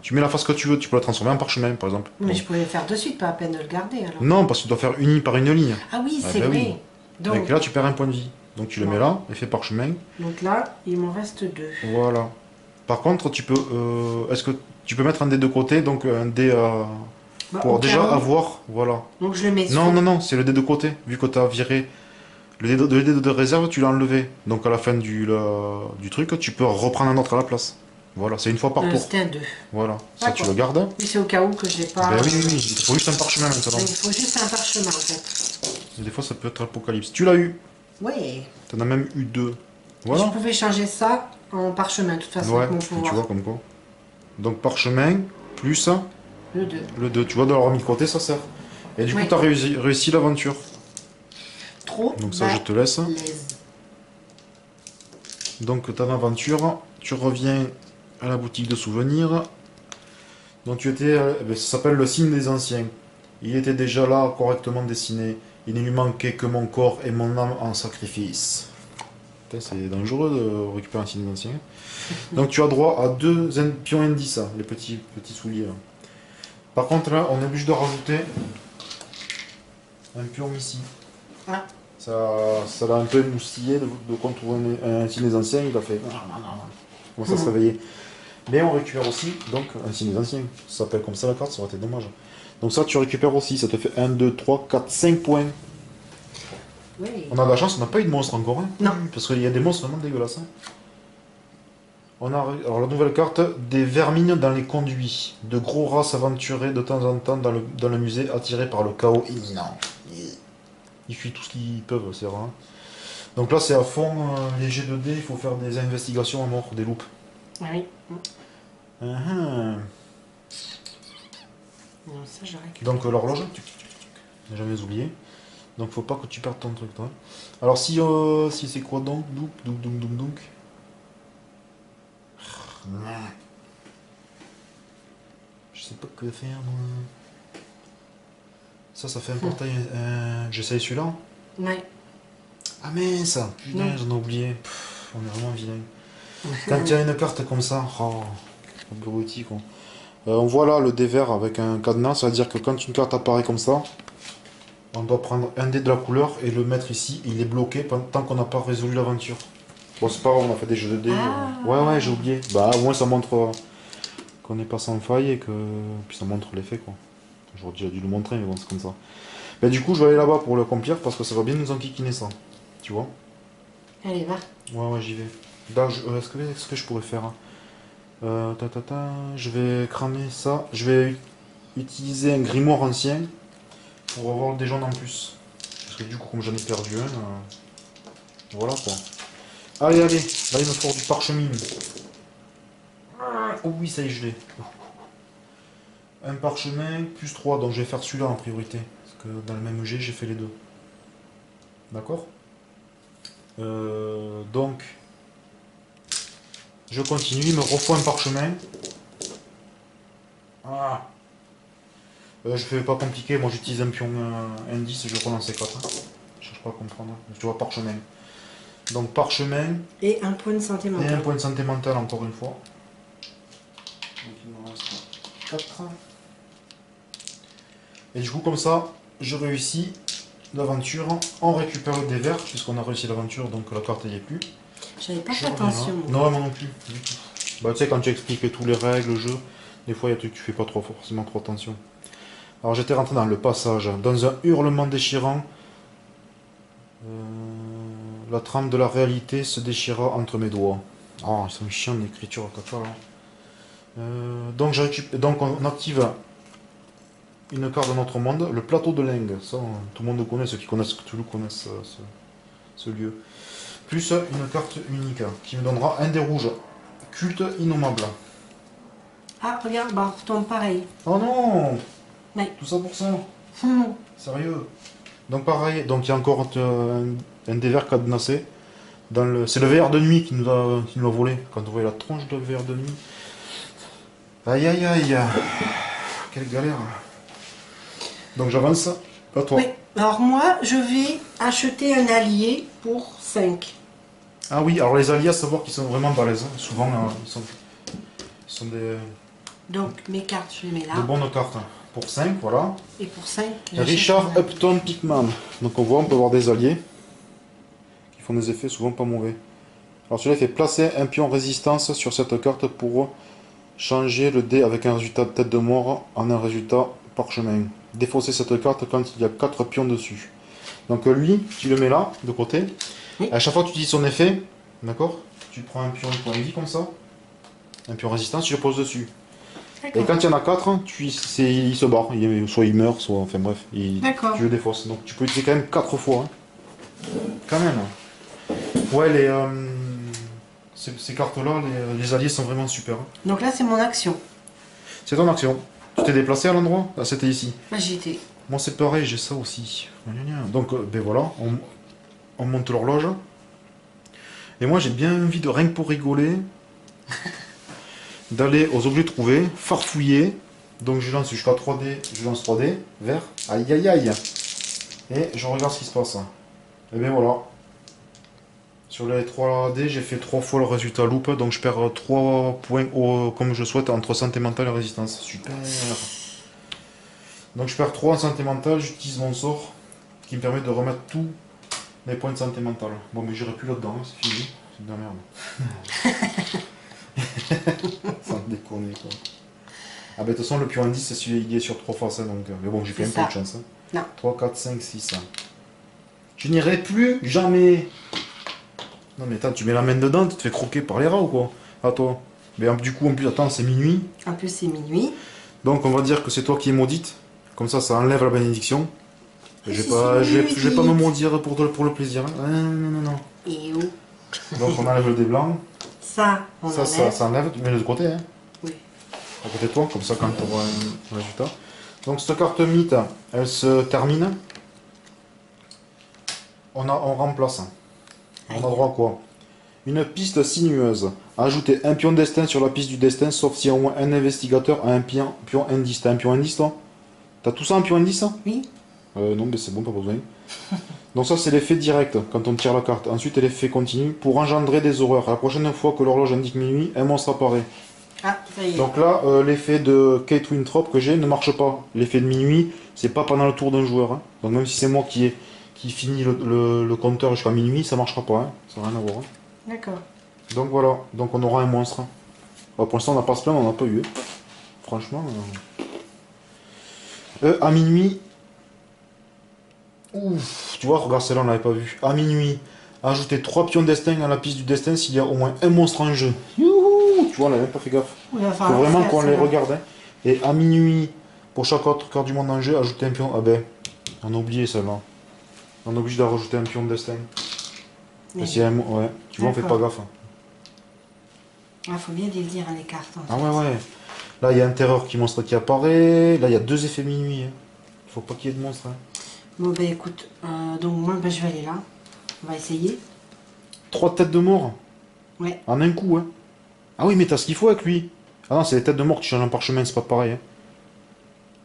S1: Tu mets la face que tu veux, tu peux la transformer en parchemin par exemple.
S2: Mais
S1: Donc,
S2: je pouvais le faire de suite, pas à peine de le garder alors.
S1: non, parce que tu dois faire uni par une ligne.
S2: Ah oui,
S1: Ah
S2: c'est
S1: bah
S2: vrai.
S1: oui.
S2: Donc,
S1: Et là, tu perds un point de vie. Donc tu le mets là, effet parchemin.
S2: donc là, il m'en reste 2.
S1: Voilà. Par contre, tu peux. Est-ce que tu peux mettre un dé de côté, donc un dé
S2: Bah,
S1: pour
S2: au
S1: déjà
S2: cas où.
S1: avoir. Voilà.
S2: Donc je le mets
S1: Non,
S2: sur.
S1: non, non, c'est le dé de côté. Vu que tu as viré le dé de réserve, tu l'as enlevé. Donc à la fin du truc, tu peux reprendre un autre à la place. Voilà, c'est une fois par tour.
S2: C'était un 2.
S1: Voilà. Ça, tu
S2: D'accord.
S1: le gardes.
S2: Oui, c'est au cas où que j'ai pas.
S1: Ben oui, oui, oui. Il faut juste un parchemin maintenant.
S2: Il faut juste un parchemin en fait.
S1: Et des fois, ça peut être apocalypse. Tu l'as eu.
S2: Oui.
S1: T'en as même eu deux.
S2: Je
S1: Voilà.
S2: pouvais changer ça en parchemin, de toute façon,
S1: Ouais,
S2: avec mon
S1: tu
S2: pouvoir.
S1: vois comme quoi. Donc parchemin, plus
S2: Le 2.
S1: le 2. Tu vois, de l'avoir mis de côté, ça sert. Et du coup,
S2: Oui.
S1: tu as réussi l'aventure.
S2: Trop.
S1: Donc ça, je te laisse.
S2: balèze.
S1: Donc, ton aventure, tu reviens à la boutique de souvenirs. Donc, tu étais. Ça s'appelle le signe des anciens. Il était déjà là, correctement dessiné. Il ne lui manquait que mon corps et mon âme en sacrifice. Putain, c'est dangereux de récupérer un signe des anciens. Donc, tu as droit à 2 pions indices, hein, les petits souliers. Là. Par contre, là, on est obligé de rajouter un pion ici.
S2: Ah.
S1: Ça l'a un peu moustillé de contourner un signe des anciens. Il a fait. Comment ça se réveiller. Mais on récupère aussi donc un signe des anciens. Ça s'appelle comme ça la carte, ça aurait été dommage. Donc ça, tu récupères aussi. Ça te fait 1, 2, 3, 4, 5 points.
S2: Oui.
S1: On a de la chance, on n'a pas eu de monstre encore. Hein.
S2: Non.
S1: Parce qu'il y a des monstres vraiment dégueulasses. Hein. Alors la nouvelle carte, des vermines dans les conduits. De gros rats s'aventuraient de temps en temps dans le musée, attirés par le chaos imminent. Ils fuient tout ce qu'ils peuvent, c'est rare. Hein. Donc là, c'est à fond les G 2D, il faut faire des investigations à mort, des loupes.
S2: Oui.
S1: Non,
S2: Ça, je récupère.
S1: donc l'horloge, n'a jamais oublié. Donc faut pas que tu perdes ton truc, toi. Alors si c'est quoi donc donc. Je sais pas que faire moi. Ça fait un portail. J'essaye celui-là.
S2: Ouais.
S1: Ah mais ça, putain,
S2: Non.
S1: j'en ai oublié. On est vraiment vilain. Quand il y a une carte comme ça, abruti quoi. On voit là le dé vert avec un cadenas, ça veut dire que quand une carte apparaît comme ça, on doit prendre un dé de la couleur et le mettre ici. Il est bloqué tant qu'on n'a pas résolu l'aventure. Bon, c'est pas grave, on a fait des jeux de dés.
S2: Ah.
S1: Ouais, j'ai oublié. Bah, au moins ça montre qu'on n'est pas sans faille et que. Puis ça montre l'effet quoi. J'aurais déjà dû le montrer, mais bon, c'est comme ça. Bah, du coup, je vais aller là-bas pour l'accomplir parce que ça va bien nous enquiquiner ça. Tu vois?
S2: Allez, va.
S1: Ouais, j'y vais. Là, est-ce que je pourrais faire je vais cramer ça. Je vais utiliser un grimoire ancien pour avoir des gens en plus. Parce que du coup, comme j'en ai perdu un, voilà quoi. Allez, là il me faut du parchemin. Oh oui, ça y est, je l'ai. Un parchemin plus 3, donc je vais faire celui-là en priorité. Parce que dans le même jet, j'ai fait les deux. D'accord. Donc, je continue, il me refaut un parchemin. Ah. Je fais pas compliqué, moi j'utilise un pion indice et je relance 4. Hein. Je cherche pas à comprendre. Tu vois, parchemin. Donc parchemin.
S2: Et un point de santé
S1: Et
S2: mentale.
S1: un point de santé mentale encore une fois. Donc il me reste 4. Et du coup comme ça, je réussis l'aventure. On récupère le dé vert, puisqu'on a réussi l'aventure, donc la carte n'y est plus.
S2: J'avais pas
S1: Je
S2: fait
S1: reviens là.
S2: attention.
S1: Non, moi non plus, du tout. Bah tu sais, quand tu expliques tous les règles, le jeu, des fois il y a des trucs que tu fais pas forcément trop attention. Alors j'étais rentré dans le passage, dans un hurlement déchirant. La trame de la réalité se déchira entre mes doigts. Oh, ils sont chiants d'écriture caca là. Donc on active une carte de notre monde, le plateau de Leng. Ça, tout le monde connaît, ceux qui connaissent Cthulhu connaissent ce lieu. Plus une carte unique qui me donnera un dé rouge. Culte innommable.
S2: Ah, regarde, bah, on retombe pareil.
S1: Oh non!
S2: Ouais.
S1: Tout ça pour ça? Sérieux? Donc pareil, donc il y a encore un des verres cadenassé. C'est le VR de nuit qui nous a volé. Quand on voyait la tronche de VR de nuit. Aïe aïe aïe. Quelle galère. Donc j'avance. À toi.
S2: Oui, alors moi, je vais acheter un allié pour 5.
S1: Ah oui, alors les alliés, à savoir qu'ils sont vraiment balèzes. Souvent, ils sont
S2: Donc mes cartes, je les mets
S1: de
S2: là.
S1: bonnes cartes. Pour 5, voilà.
S2: Et pour 5,
S1: Richard Upton Pickman. Donc on voit, on peut avoir des alliés qui font des effets souvent pas mauvais. Alors celui-là, il fait placer un pion résistance sur cette carte pour changer le dé avec un résultat de tête de mort en un résultat parchemin. Défausser cette carte quand il y a 4 pions dessus. Donc lui, tu le mets là, de côté.
S2: Oui.
S1: À chaque fois que tu utilises son effet, d'accord, tu prends un pion de point de vie comme ça, un pion résistance, tu le poses dessus. Et quand il y en a 4, il se barre. Soit il meurt, soit... Enfin bref, tu le défausses. Donc tu peux utiliser quand même 4 fois. Hein. Quand même. Ouais, ces cartes-là, les alliés sont vraiment super. Hein.
S2: Donc là, c'est mon action.
S1: C'est ton action. Tu t'es déplacé à l'endroit? Ah, c'était ici.
S2: Bah, j'y étais.
S1: Moi c'est pareil, j'ai ça aussi. Donc ben voilà, on monte l'horloge. Et moi j'ai bien envie de, rien que pour rigoler, d'aller aux objets trouvés, farfouiller. Donc je lance jusqu'à 3D, je lance 3D, vert, aïe aïe aïe. Et je regarde ce qui se passe. Et bien voilà. Sur les 3D, j'ai fait 3 fois le résultat loop, donc je perds 3 points comme je souhaite entre santé mentale et résistance. Super. Donc je perds 3 en santé mentale, j'utilise mon sort qui me permet de remettre tous mes points de santé mentale. Bon mais j'irai plus là-dedans, hein, c'est fini. C'est de la merde. Sans déconner quoi. Ah bah de toute façon le pion indice c'est celui il est sur 3 faces, hein, donc... Mais bon j'ai fait un peu de chance. Hein.
S2: Non.
S1: 3, 4, 5, 6. Je n'irai plus jamais. Non mais attends, tu mets la main dedans, tu te fais croquer par les rats ou quoi? À toi. Mais du coup en plus attends c'est minuit.
S2: En plus c'est minuit.
S1: Donc on va dire que c'est toi qui es maudite. Comme ça enlève la bénédiction. Je vais pas me maudire pour le plaisir. Hein. Non.
S2: Et où?
S1: Donc on enlève le dé blanc.
S2: Ça, on enlève.
S1: Ça enlève, tu mets le côté. Hein.
S2: Oui.
S1: À côté de toi, comme ça quand tu auras un résultat. Donc cette carte mythe, elle se termine. On remplace. On a droit à quoi? Une piste sinueuse. Ajouter un pion destin sur la piste du destin, sauf si au moins un investigateur a un pion indice. T'as un pion indice toi? T'as tout ça un pion indice?
S2: Oui.
S1: Non, mais c'est bon, pas besoin. Donc ça c'est l'effet direct quand on tire la carte. Ensuite l'effet continu pour engendrer des horreurs. La prochaine fois que l'horloge indique minuit, un monstre apparaît.
S2: Ah, ça y est.
S1: Donc là, l'effet de Kate Winthrop que j'ai ne marche pas. L'effet de minuit, c'est pas pendant le tour d'un joueur. Hein. Donc même si c'est moi qui finit le compteur jusqu'à minuit, ça marchera pas. Hein. Ça n'a rien à voir. Hein.
S2: D'accord.
S1: Donc voilà, donc on aura un monstre. Pour l'instant on n'a pas se plaindre, on n'a pas eu. Franchement. À minuit. Ouf, tu vois, regarde celle-là on l'avait pas vu. À minuit, ajouter 3 pions destin à la piste du destin s'il y a au moins un monstre en jeu. Youhou, tu vois, on n'a même pas fait gaffe.
S2: Il va
S1: Faut
S2: falloir
S1: vraiment
S2: faire
S1: qu'on
S2: ça.
S1: les regarde. Hein. Et à minuit, pour chaque autre carte du monde en jeu, ajouter un pion. Ah ben, on a oublié celle-là. On est obligé de rajouter un pion de destin.
S2: Mais
S1: Ouais, tu vois, on fait pas gaffe.
S2: il faut bien les dire les cartes. En
S1: Ah
S2: fait.
S1: ouais. Là, il y a un terreur monstre qui apparaît. Là, il y a 2 effets minuit. Hein. Il faut pas qu'il y ait de monstre. Hein.
S2: Bon bah écoute, donc moi bah, je vais aller là. On va essayer.
S1: 3 têtes de mort.
S2: Ouais.
S1: En un coup. Hein. Ah oui, mais t'as ce qu'il faut avec lui. Ah non, c'est les têtes de mort qui changent en parchemin, c'est pas pareil. Hein.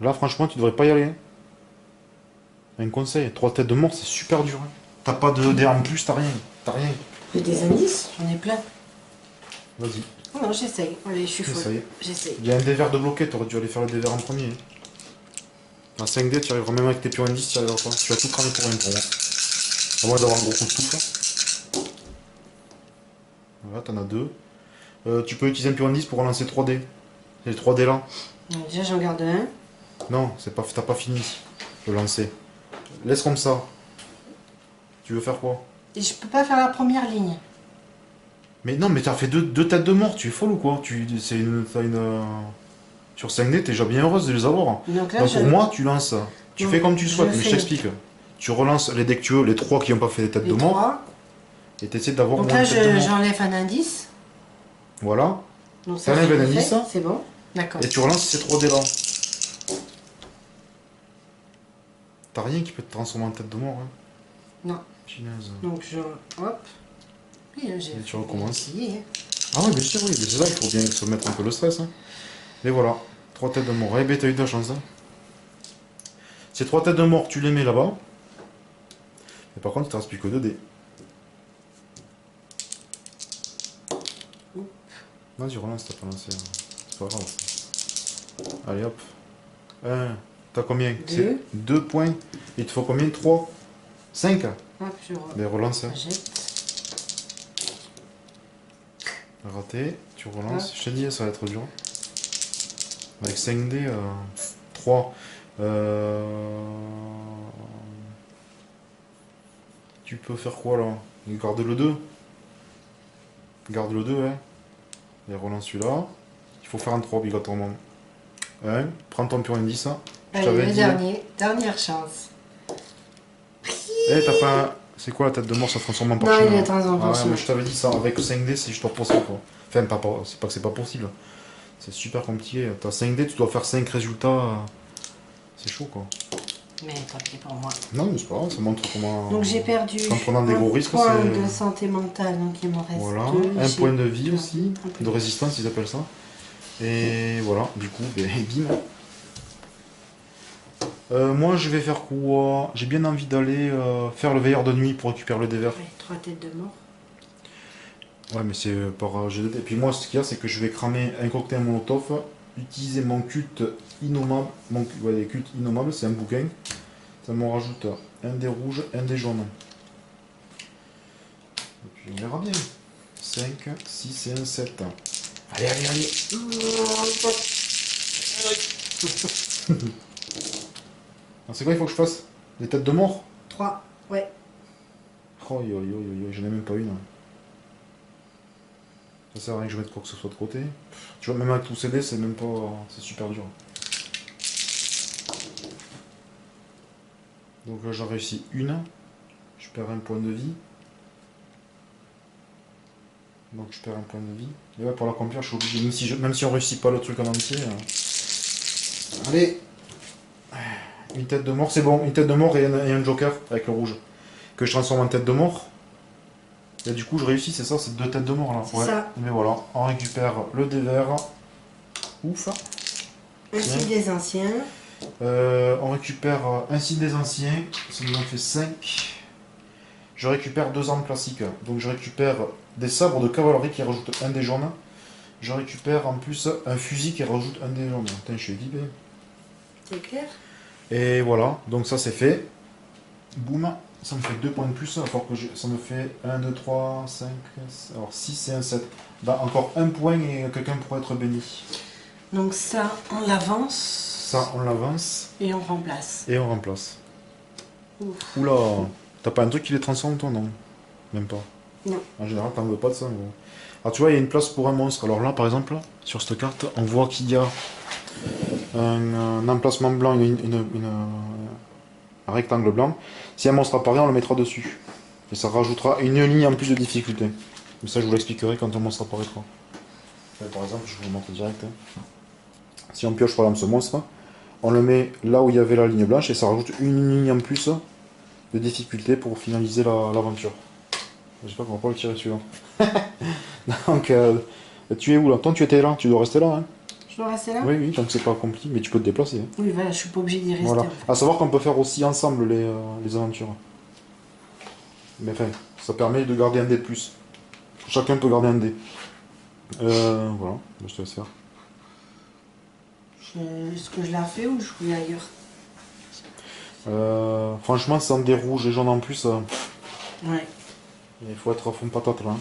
S1: Là, franchement, tu devrais pas y aller. Hein. Un conseil, 3 têtes de mort, c'est super dur. Hein. T'as pas de dé en plus, t'as rien. T'as rien.
S2: J'ai des indices, j'en ai plein.
S1: Vas-y.
S2: Non, j'essaye. Allez, je suis folle. J'essaye.
S1: Il y a un dévers de bloqué, t'aurais dû aller faire le dévers en premier. Hein. En 5D, tu arriveras même avec tes pions indices, tu arriveras pas. Tu vas tout cramer pour rien pour moi. À moins d'avoir un gros coup de souffle. Voilà, t'en as 2. Tu peux utiliser un pion indice pour relancer 3D. C'est les 3D là.
S2: Déjà, j'en garde un.
S1: Non, t'as pas fini de lancer. Laisse comme ça. Tu veux faire quoi?
S2: Et je peux pas faire la première ligne.
S1: Mais non, mais t'as fait deux têtes de mort, tu es folle ou quoi? Sur 5D, t'es déjà bien heureuse de les avoir.
S2: Donc là,
S1: Donc pour moi, tu lances. Tu fais comme tu souhaites, mais je
S2: fais
S1: t'explique. Tu relances les decks que tu veux, les 3 qui n'ont pas fait des têtes de mort,
S2: 3.
S1: et t'essaies d'avoir
S2: Donc
S1: moins
S2: là,
S1: de têtes de mort.
S2: j'enlève un indice.
S1: Voilà.
S2: Donc ça,
S1: T'enlèves un
S2: je l'ai
S1: indice.
S2: fait, c'est bon. D'accord.
S1: Et tu relances ces 3 dés là. T'as rien qui peut te transformer en tête de mort. Hein.
S2: Non.
S1: Punaise.
S2: Donc je... Hop. Oui, j'ai
S1: Et tu recommences.
S2: essayé, hein.
S1: Ah oui, bien sûr, oui. Mais c'est ça, il faut bien se mettre un peu le stress. Hein. Et voilà. 3 têtes de mort. Eh ben, t'as eu de la chance. Hein. Ces 3 têtes de mort, tu les mets là-bas. Et par contre, il te reste plus que 2 dés. Vas-y, relance, t'as pas lancé. Hein. C'est pas grave. Allez, hop. T'as combien? 2 points. Il te faut combien? 3 5.
S2: Hop, je
S1: Ben, relance. Hein.
S2: jette.
S1: Raté. Tu relances.
S2: Hop.
S1: Je t'ai dit, ça va être dur. Avec 5 dés, 3. Tu peux faire quoi là? Garde le 2. Garde le 2, hein. Et relance celui-là. Il faut faire un 3 obligatoirement. 1. Prends ton pur indice. Je
S2: Allez,
S1: t'avais
S2: le
S1: dit.
S2: dernier. Dernière chance.
S1: Eh, t'as pas. C'est quoi la tête de mort? Ça se transforme en
S2: Non,
S1: parchemin.
S2: il est en
S1: Ah ouais,
S2: parchemin.
S1: mais je t'avais dit ça. Avec 5 dés, c'est juste pas possible quoi. Enfin, c'est pas que c'est pas possible. C'est super compliqué. T'as 5 dés, tu dois faire 5 résultats. C'est chaud quoi.
S2: Mais tant pis pour moi.
S1: Non, mais c'est pas grave, ça montre comment.
S2: Donc j'ai perdu
S1: En prenant des gros risques,
S2: point
S1: c'est.
S2: de santé mentale, donc il me reste
S1: Voilà,
S2: 2.
S1: un point de vie
S2: perdu
S1: aussi,
S2: un peu
S1: de résistance ils appellent ça. Et voilà, du coup, ben, bim. Moi je vais faire quoi? J'ai bien envie d'aller faire le veilleur de nuit pour récupérer le dévers.
S2: Ouais, 3 têtes de mort.
S1: Ouais, mais c'est par GDT. Et puis moi, ce qu'il y a, c'est que je vais cramer un cocktail molotov, utiliser mon culte innommable. Ouais, les cultes innommables, c'est un bouquin. Ça me rajoute un dé rouge, un dé jaune. Et puis on verra bien. 5, 6 et un 7. Allez, allez, allez. Alors, c'est quoi il faut que je fasse? Des têtes de mort?
S2: 3, ouais.
S1: Oh, yo, yo, yo, yo, j'en ai même pas une. Ça sert à rien que je mette quoi que ce soit de côté. Tu vois, même avec tous ces dés, c'est même pas. C'est super dur. Donc là, j'en réussi une. Je perds un point de vie. Donc je perds un point de vie. Et ouais, pour l'accomplir, je suis obligé. Même si on réussit pas le truc en entier. Allez! Une tête de mort, c'est bon. Une tête de mort et un joker avec le rouge. Que je transforme en tête de mort. Et du coup, je réussis, c'est ça, c'est 2 têtes de mort là.
S2: C'est ça.
S1: Mais voilà, on récupère le dévers. Ouf.
S2: Ainsi des anciens.
S1: On récupère un signe des anciens. Ça nous en fait 5. Je récupère 2 armes classiques. Donc je récupère des sabres de cavalerie qui rajoutent un dé jaune. Je récupère en plus un fusil qui rajoute un dé jaune. Putain, je suis équipé.
S2: C'est clair?
S1: Et voilà, donc ça c'est fait. Boum, ça me fait 2 points de plus. Alors que ça me fait 1, 2, 3, 5, alors 6 et un 7. Bah, encore un point et quelqu'un pourrait être béni.
S2: Donc ça, on l'avance.
S1: Ça, on l'avance.
S2: Et on remplace.
S1: Et on remplace.
S2: Ouf.
S1: Oula, t'as pas un truc qui les transforme toi, non? Même pas.
S2: Non.
S1: En général, t'en veux pas de ça. Gros. Alors tu vois, il y a une place pour un monstre. Alors là, par exemple, sur cette carte, on voit qu'il y a un emplacement blanc, un rectangle blanc. Si un monstre apparaît, on le mettra dessus. Et ça rajoutera une ligne en plus de difficulté. Mais ça, je vous l'expliquerai quand un monstre apparaîtra. Par exemple, je vous le montre direct. Si on pioche par exemple ce monstre, on le met là où il y avait la ligne blanche et ça rajoute une ligne en plus de difficulté pour finaliser l'aventure. J'espère qu'on va pas le tirer celui-là. Donc, tu es où là? Toi, tu étais là, tu dois rester là. Hein.
S2: Je dois rester là?
S1: Oui, oui, donc c'est pas compliqué, mais tu peux te déplacer. Hein.
S2: Oui, voilà, je suis pas obligé d'y rester.
S1: Voilà.
S2: En fait.
S1: À savoir qu'on peut faire aussi ensemble les aventures. Mais enfin, ça permet de garder un dé de plus. Chacun peut garder un dé. Voilà, je te laisse faire.
S2: Est-ce que je la refais ou je fouille ailleurs?
S1: Franchement, sans des rouges et jaunes en plus,
S2: Ouais.
S1: il faut être à fond patate là.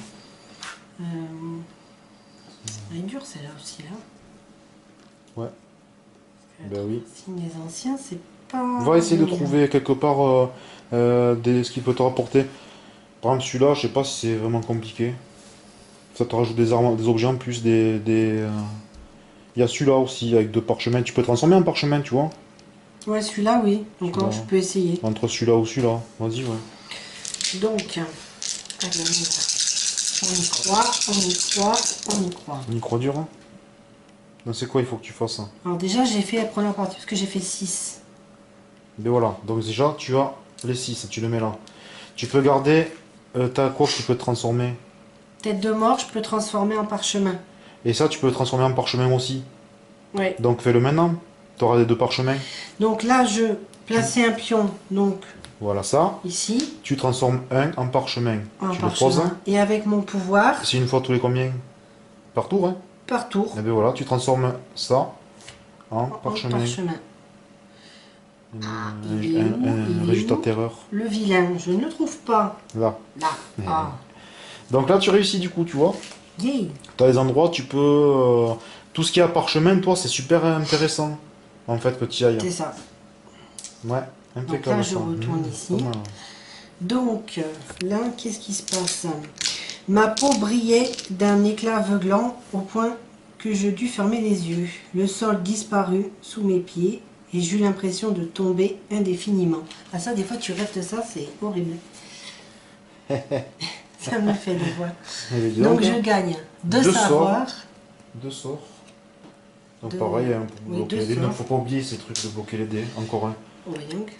S1: Hein.
S2: Elle est dure celle-là aussi, là.
S1: Ouais. Ben oui.
S2: Signe des anciens, c'est pas...
S1: On va essayer de trouver quelque part ce qui peut te rapporter. Par exemple, celui-là, je sais pas si c'est vraiment compliqué. Ça te rajoute des armes, des objets en plus, il y a celui-là aussi avec 2 parchemins. Tu peux transformer en parchemin, tu vois.
S2: Ouais, celui-là, oui. Encore, je peux essayer.
S1: Entre celui-là ou celui-là. Vas-y, ouais.
S2: Donc, allez, on y va. On y croit, on y croit, on y croit.
S1: On y croit dur, hein. Donc c'est quoi il faut que tu fasses?
S2: Alors déjà, j'ai fait la première partie parce que j'ai fait 6.
S1: Mais voilà, donc déjà tu as les 6, tu le mets là. Tu peux garder ta course, tu peux te transformer.
S2: Tête de mort, je peux transformer en parchemin.
S1: Et ça, tu peux le transformer en parchemin aussi.
S2: Ouais.
S1: Donc fais-le maintenant. Tu auras les deux parchemins.
S2: Donc là, je plaçais un pion, donc
S1: Voilà ça.
S2: ici,
S1: Tu transformes un en parchemin.
S2: en
S1: Tu le poses.
S2: parchemin. Et avec mon pouvoir,
S1: C'est une fois tous les combien? Par tour, hein?
S2: par tour,
S1: Et bien voilà, tu transformes ça en
S2: en
S1: parchemin.
S2: parchemin. Il est
S1: Un,
S2: où
S1: un
S2: Il est
S1: résultat
S2: où
S1: terreur.
S2: Le vilain, je ne le trouve pas.
S1: Là.
S2: Là. Ah.
S1: Donc là, tu réussis du coup, tu vois.
S2: Yeah.
S1: Tu as des endroits, tu peux. Tout ce qui est à parchemin, toi, c'est super intéressant. En fait, que tu y ailles.
S2: C'est ça.
S1: Ouais, impeccable.
S2: là, je
S1: ça.
S2: retourne ici.
S1: Pas mal.
S2: Donc, là, qu'est-ce qui se passe? Ma peau brillait d'un éclat aveuglant au point que je dus fermer les yeux. Le sol disparut sous mes pieds et j'eus l'impression de tomber indéfiniment. Ah ça, des fois, tu rêves de ça, c'est horrible. Ça me fait le voir.
S1: Et dis
S2: Donc,
S1: hein.
S2: je gagne
S1: Deux
S2: deux savoirs.
S1: Deux sorts. Donc
S2: Deux-
S1: pareil, hein, pour
S2: oui,
S1: bloquer
S2: deux
S1: les dés. Il ne
S2: sorts.
S1: faut pas oublier ces trucs de bloquer les dés. Encore un.
S2: Oui, donc.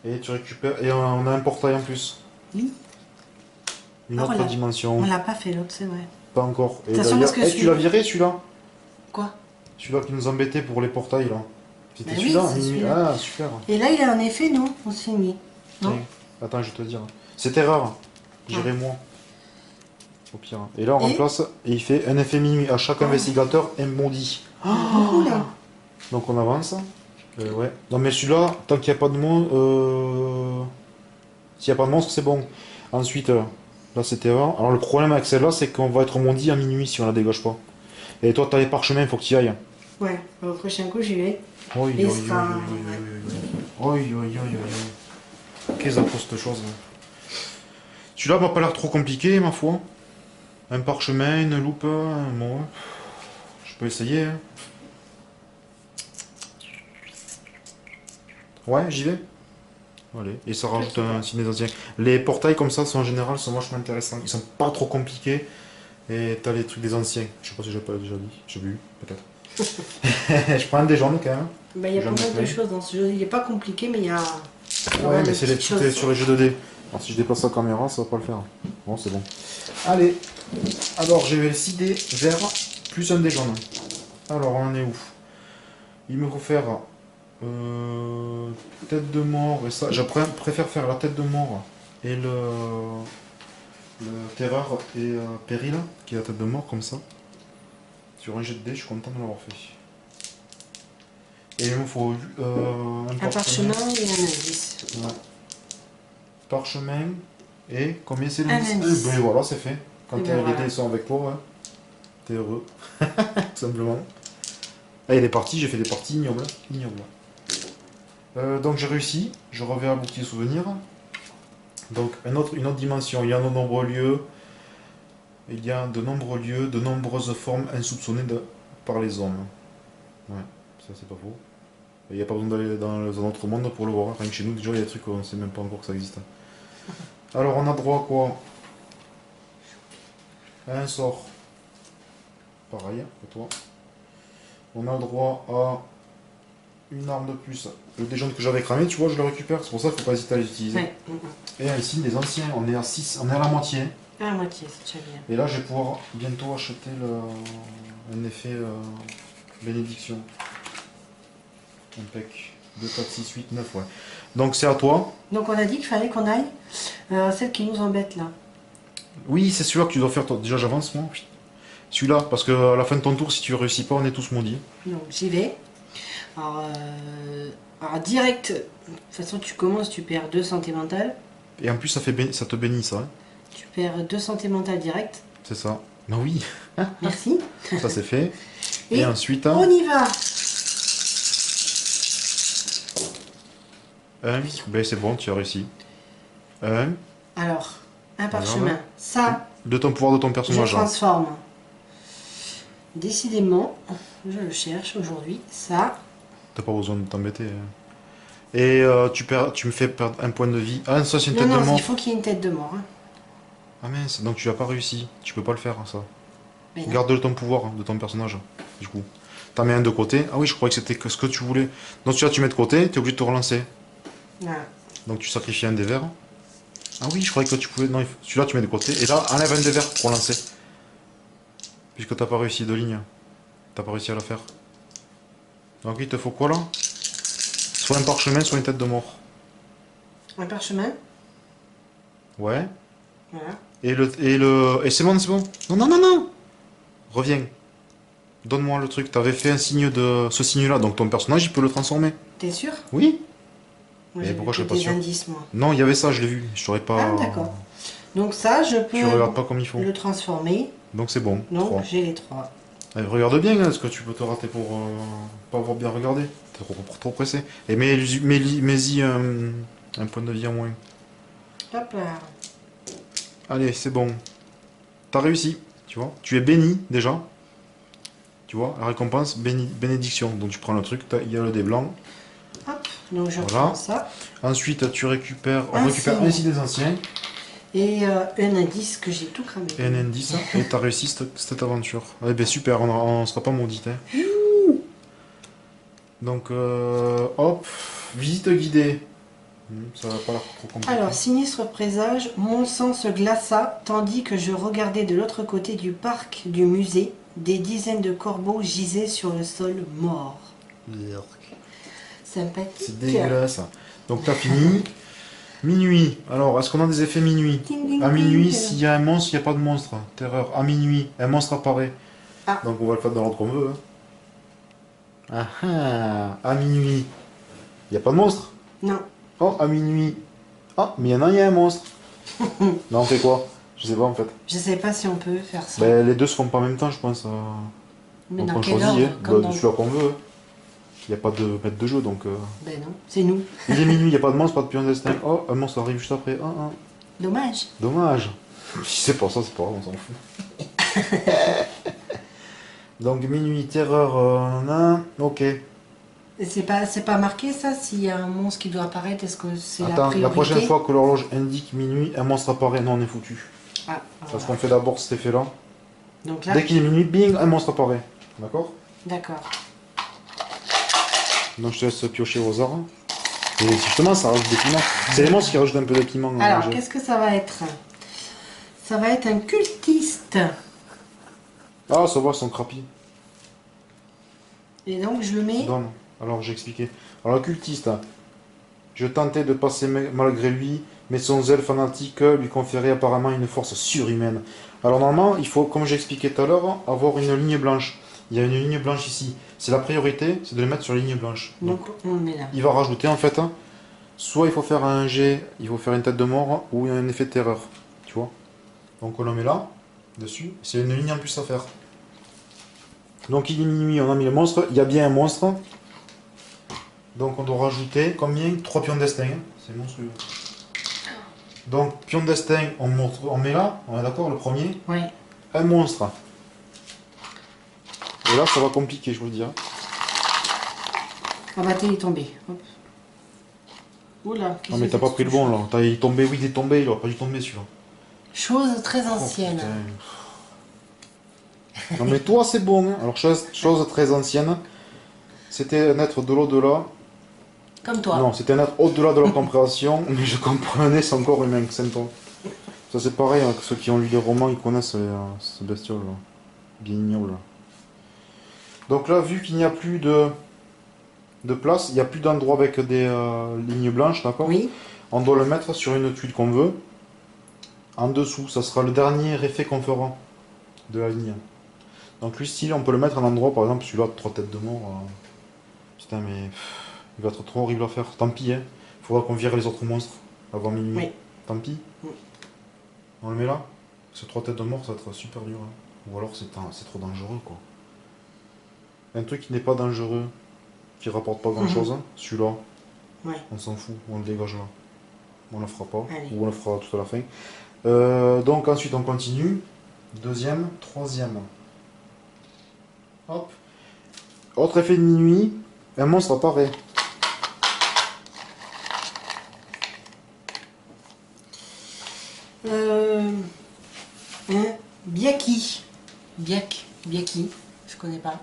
S1: Et tu récupères. Et on a un portail en plus.
S2: Oui.
S1: Une
S2: Ah,
S1: autre
S2: voilà.
S1: dimension.
S2: On l'a pas fait l'autre, c'est vrai.
S1: Pas encore. Et
S2: De toute façon,
S1: d'ailleurs,
S2: parce que
S1: tu
S2: celui-
S1: l'as viré celui-là?
S2: Quoi?
S1: Celui-là qui nous embêtait pour les portails là. C'était
S2: Ben oui,
S1: celui-là,
S2: c'est
S1: minuit.
S2: celui-là.
S1: Ah, super.
S2: Et là, il a un effet, non? On s'est mis. Non?
S1: Tiens, attends, je vais te dire. C'était rare. J'irai moi. Au pire. Et là, on
S2: Et
S1: remplace. Et il fait un effet minuit à chaque investigateur et maudit.
S2: Il y en a beaucoup, là.
S1: Donc on avance. Ouais. Non, mais celui-là, tant qu'il n'y a pas de monstre. S'il n'y a pas de monstre, c'est bon. Ensuite, là, c'était avant. Alors, le problème avec celle-là, c'est qu'on va être maudit à minuit si on la dégage pas. Et toi, t'as les parchemins, il faut que tu y ailles.
S2: Ouais, au prochain coup, j'y vais.
S1: Oi,
S2: Et
S1: oi, oi,
S2: ça-
S1: oi, oi, oi, oi, oi, oi. Qu'est-ce que cette chose là. Celui-là m'a pas l'air trop compliqué, ma foi. Un parchemin, une loupe, un mot. Je peux essayer. Hein. Ouais, j'y vais. Allez. Et ça rajoute un signe des anciens. Les portails comme ça sont en général sont vachement intéressants. Ils sont pas trop compliqués. Et t'as les trucs des anciens. Je sais pas si j'ai pas déjà dit. J'ai vu, peut-être. Je prends un des jaunes quand même.
S2: Bah, il y a pas
S1: Jamais
S2: mal de
S1: fait.
S2: choses dans ce jeu. Il est pas compliqué, mais il y a.
S1: Ouais, mais
S2: des
S1: c'est les
S2: petites
S1: petites
S2: choses.
S1: sur les jeux de dés. Alors si je déplace la caméra, ça va pas le faire. Bon, c'est bon. Allez. Alors, j'ai les 6 dés verts plus un dé jaune. Alors, on en est où? Il me faut faire tête de mort et ça. Je préfère faire la tête de mort et le terreur et péril, qui est la tête de mort comme ça. Sur un jet de dés, je suis content de l'avoir fait. Et il me faut
S2: Un parchemin et un indice.
S1: Ouais. Parchemin et combien c'est
S2: Un indice.
S1: Ben voilà, c'est fait. Quand
S2: Et
S1: les
S2: ben voilà.
S1: dés sont avec toi, ouais. T'es heureux. Tout simplement. Ah, il est parti, j'ai fait des parties ignobles. Ignobles. Donc j'ai réussi, je reviens à bouclier souvenir. Donc une autre dimension, il y a de nombreux lieux. Il y a de nombreux lieux, de nombreuses formes insoupçonnées par les hommes. Ouais, ça c'est pas faux. Il n'y a pas besoin d'aller dans un autre monde pour le voir. Rien que chez nous, déjà, il y a des trucs qu'on ne sait même pas encore que ça existe. Alors, on a droit à quoi? À un sort. Pareil, pour toi. On a droit à une arme de plus. Le dé jaune que j'avais cramé, tu vois, je le récupère. C'est pour ça qu'il ne faut pas hésiter à l'utiliser.
S2: Ouais.
S1: Et un signe des anciens. On est à 6, on est à la moitié.
S2: À moitié, c'est déjà bien.
S1: Et là, je vais pouvoir bientôt acheter un effet bénédiction. Impec. 2, 4, 6, 8, 9, ouais. Donc c'est à toi.
S2: Donc, on a dit qu'il fallait qu'on aille celle qui nous embête là.
S1: Oui, c'est celui-là que tu dois faire. Toi. Déjà, j'avance, moi. Celui-là, parce qu'à la fin de ton tour, si tu réussis pas, on est tous maudits.
S2: Donc, j'y vais. Alors, direct, de toute façon, tu commences, tu perds 2 santé mentale.
S1: Et en plus, ça te bénit, ça. Hein.
S2: Tu perds 2 santé mentale direct.
S1: C'est ça. Ben oui,
S2: Merci.
S1: ça c'est fait.
S2: Et
S1: Et ensuite, hein,
S2: on y va.
S1: un. Ben c'est bon, tu as réussi. Un.
S2: Alors, un parchemin.
S1: Voilà.
S2: Ça,
S1: De ton pouvoir de ton
S2: je
S1: personnage. Hein.
S2: transforme. Décidément, je le cherche aujourd'hui. Ça,
S1: T'as pas besoin de t'embêter. Hein. Et tu me fais perdre un point de vie. Ah, ça c'est une
S2: non,
S1: tête de
S2: non,
S1: mort.
S2: il faut qu'il y ait une tête de mort. Hein.
S1: Ah mince, donc tu as pas réussi. Tu peux pas le faire, ça.
S2: Mais non.
S1: Garde ton pouvoir de ton personnage. du coup. T'en mets un de côté. Ah oui, je croyais que c'était ce que tu voulais. Donc celui-là, tu mets de côté, t'es obligé de te relancer.
S2: Voilà.
S1: Donc tu sacrifies un des verres. Ah oui, je croyais que tu pouvais... Non, celui-là, tu mets de côté. Et là, enlève un des verres pour relancer. Puisque t'as pas réussi de ligne. T'as pas réussi à la faire. Donc il te faut quoi là? Soit un parchemin, soit une tête de mort.
S2: Un parchemin.
S1: Ouais.
S2: Voilà.
S1: Et c'est bon, c'est bon. Non, non, non, non. Reviens. Donne-moi le truc. T'avais fait un signe de ce signe-là, donc ton personnage, il peut le transformer.
S2: T'es sûr?
S1: Oui.
S2: Moi,
S1: Mais
S2: j'ai vu
S1: pourquoi
S2: que
S1: je serais pas
S2: des
S1: sûr?
S2: indices, moi.
S1: Non, il y avait ça, je l'ai vu. Je t'aurais
S2: Ah,
S1: pas.
S2: d'accord. Donc ça, je
S1: Tu
S2: peux
S1: regardes pas comme il faut.
S2: le transformer.
S1: Donc c'est bon.
S2: Donc
S1: 3.
S2: j'ai les 3.
S1: Allez, regarde bien, hein, ce que tu peux te rater pour pas avoir bien regardé. T'es trop pressé. Et mets-y un point de vie en moins.
S2: Hop là.
S1: Allez, c'est bon. T'as réussi, tu vois. Tu es béni déjà. Tu vois, la récompense, bénédiction. Donc tu prends le truc, il y a le dé blanc.
S2: Hop. Donc je
S1: Voilà.
S2: reprends ça.
S1: Ensuite, tu récupères, on
S2: Un
S1: récupère
S2: signe.
S1: un signe des anciens
S2: Et un indice que j'ai tout cramé.
S1: et un indice. Et t'as réussi cette aventure. Eh ben super, on sera pas maudit. Hein. Donc, hop, visite guidée. Ça va pas l'air trop compliqué.
S2: Alors, sinistre présage, mon sang se glaça tandis que je regardais de l'autre côté du parc du musée. Des dizaines de corbeaux gisaient sur le sol mort. Sympathique.
S1: C'est dégueulasse. Donc t'as fini. Minuit. Alors, est-ce qu'on a des effets minuit?
S2: Ding, ding,
S1: À minuit,
S2: ding.
S1: s'il y a un monstre, il n'y a pas de monstre. Terreur. À minuit, un monstre apparaît.
S2: Ah.
S1: Donc on va le faire dans l'ordre qu'on veut. Hein. Ah ah. À minuit, il n'y a pas de monstre.
S2: Non.
S1: Oh, à minuit. Ah, mais il y en a, il y a un monstre. Non, on fait quoi? Je sais pas en fait.
S2: Je sais pas si on peut faire ça.
S1: Ben, les deux se font pas en même temps, je pense.
S2: Mais
S1: Donc
S2: dans
S1: on
S2: quel
S1: choisit,
S2: ordre?
S1: hein.
S2: Comme
S1: Bah,
S2: dans...
S1: celui-là qu'on veut. Il n'y a pas de maître de jeu, donc...
S2: Ben non, c'est nous.
S1: Il est minuit, il n'y a pas de monstre, pas de pion destin. Oh, un monstre arrive juste après. Ah, ah.
S2: Dommage.
S1: Dommage. Si c'est pas ça, c'est pas grave, on s'en fout. Donc minuit, terreur, ok.
S2: Et c'est pas marqué ça, s'il y a un monstre qui doit apparaître, est-ce que c'est la
S1: Attends,
S2: priorité?
S1: la prochaine fois que l'horloge indique minuit, un monstre apparaît. Non, on est foutu.
S2: Ah,
S1: Parce
S2: voilà.
S1: qu'on fait d'abord cet effet-là.
S2: Donc là,
S1: Dès qu'il est minuit, bing, un monstre apparaît. D'accord?
S2: d'accord.
S1: Donc je te laisse piocher au hasard. Et justement, ça rajoute des piments. C'est les monstres qui rajoutent un peu de piment.
S2: Alors, qu'est-ce que ça va être? Ça va être un cultiste.
S1: Ah, ça va, son crapi.
S2: Et donc, je le mets...
S1: Donne. Alors, j'ai expliqué. Alors, le cultiste, je tentais de passer malgré lui, mais son zèle fanatique lui conférait apparemment une force surhumaine. Alors, normalement, il faut, comme j'ai expliqué tout à l'heure, avoir une ligne blanche. Il y a une ligne blanche ici. C'est la priorité, c'est de le mettre sur la ligne blanche.
S2: Donc, on le met là.
S1: Il va rajouter, en fait, soit il faut faire un jet, il faut faire une tête de mort, ou un effet de terreur. Tu vois? Donc, on le met là, dessus. C'est une ligne en plus à faire. Donc il est minuit, on a mis le monstre, il y a bien un monstre. Donc on doit rajouter combien? 3 pions de destin, hein. C'est monstrueux. Donc pion de destin, on met là, on est d'accord, le premier.
S2: Oui.
S1: Un monstre. Et là ça va compliquer, je vous le dis. Hein.
S2: Ah bah, il est tombé. Hop. Oula.
S1: Non mais t'as pas pris le bon là. Il est tombé, oui il est tombé, il aurait pas dû tomber celui-là.
S2: Chose très
S1: Oh,
S2: ancienne.
S1: putain. Non mais toi c'est bon. Hein. Alors chose très ancienne. C'était un être de l'au-delà.
S2: Comme toi.
S1: Non, c'était un être au-delà de la compréhension, mais je comprenais son corps humain, c'est toi. Ça c'est pareil, hein, que ceux qui ont lu les romans, ils connaissent ces bestioles là. Bien ignobles. Donc là, vu qu'il n'y a plus de place, il n'y a plus d'endroit avec des lignes blanches, d'accord?
S2: Oui.
S1: On doit le mettre sur une tuile qu'on veut. En dessous, ça sera le dernier effet qu'on fera de la ligne. Donc lui, style, on peut le mettre à un endroit, par exemple, celui-là, 3 têtes de mort. Putain, mais il va être trop horrible à faire. Tant pis, hein. Il faudra qu'on vire les autres monstres avant minuit.
S2: Oui.
S1: Tant pis.
S2: Oui.
S1: On le met là. Ces 3 têtes de mort, ça va être super dur. Hein. Ou alors c'est trop dangereux, quoi. Un truc qui n'est pas dangereux, qui rapporte pas grand-chose, hein, celui-là.
S2: Ouais.
S1: On s'en fout, on le dégage là. On le fera pas.
S2: Allez.
S1: Ou on le fera tout à la fin. Donc ensuite on continue. Deuxième, troisième. Hop. Autre effet de minuit, un monstre apparaît.
S2: Un Biaki. Biaki. Je connais pas.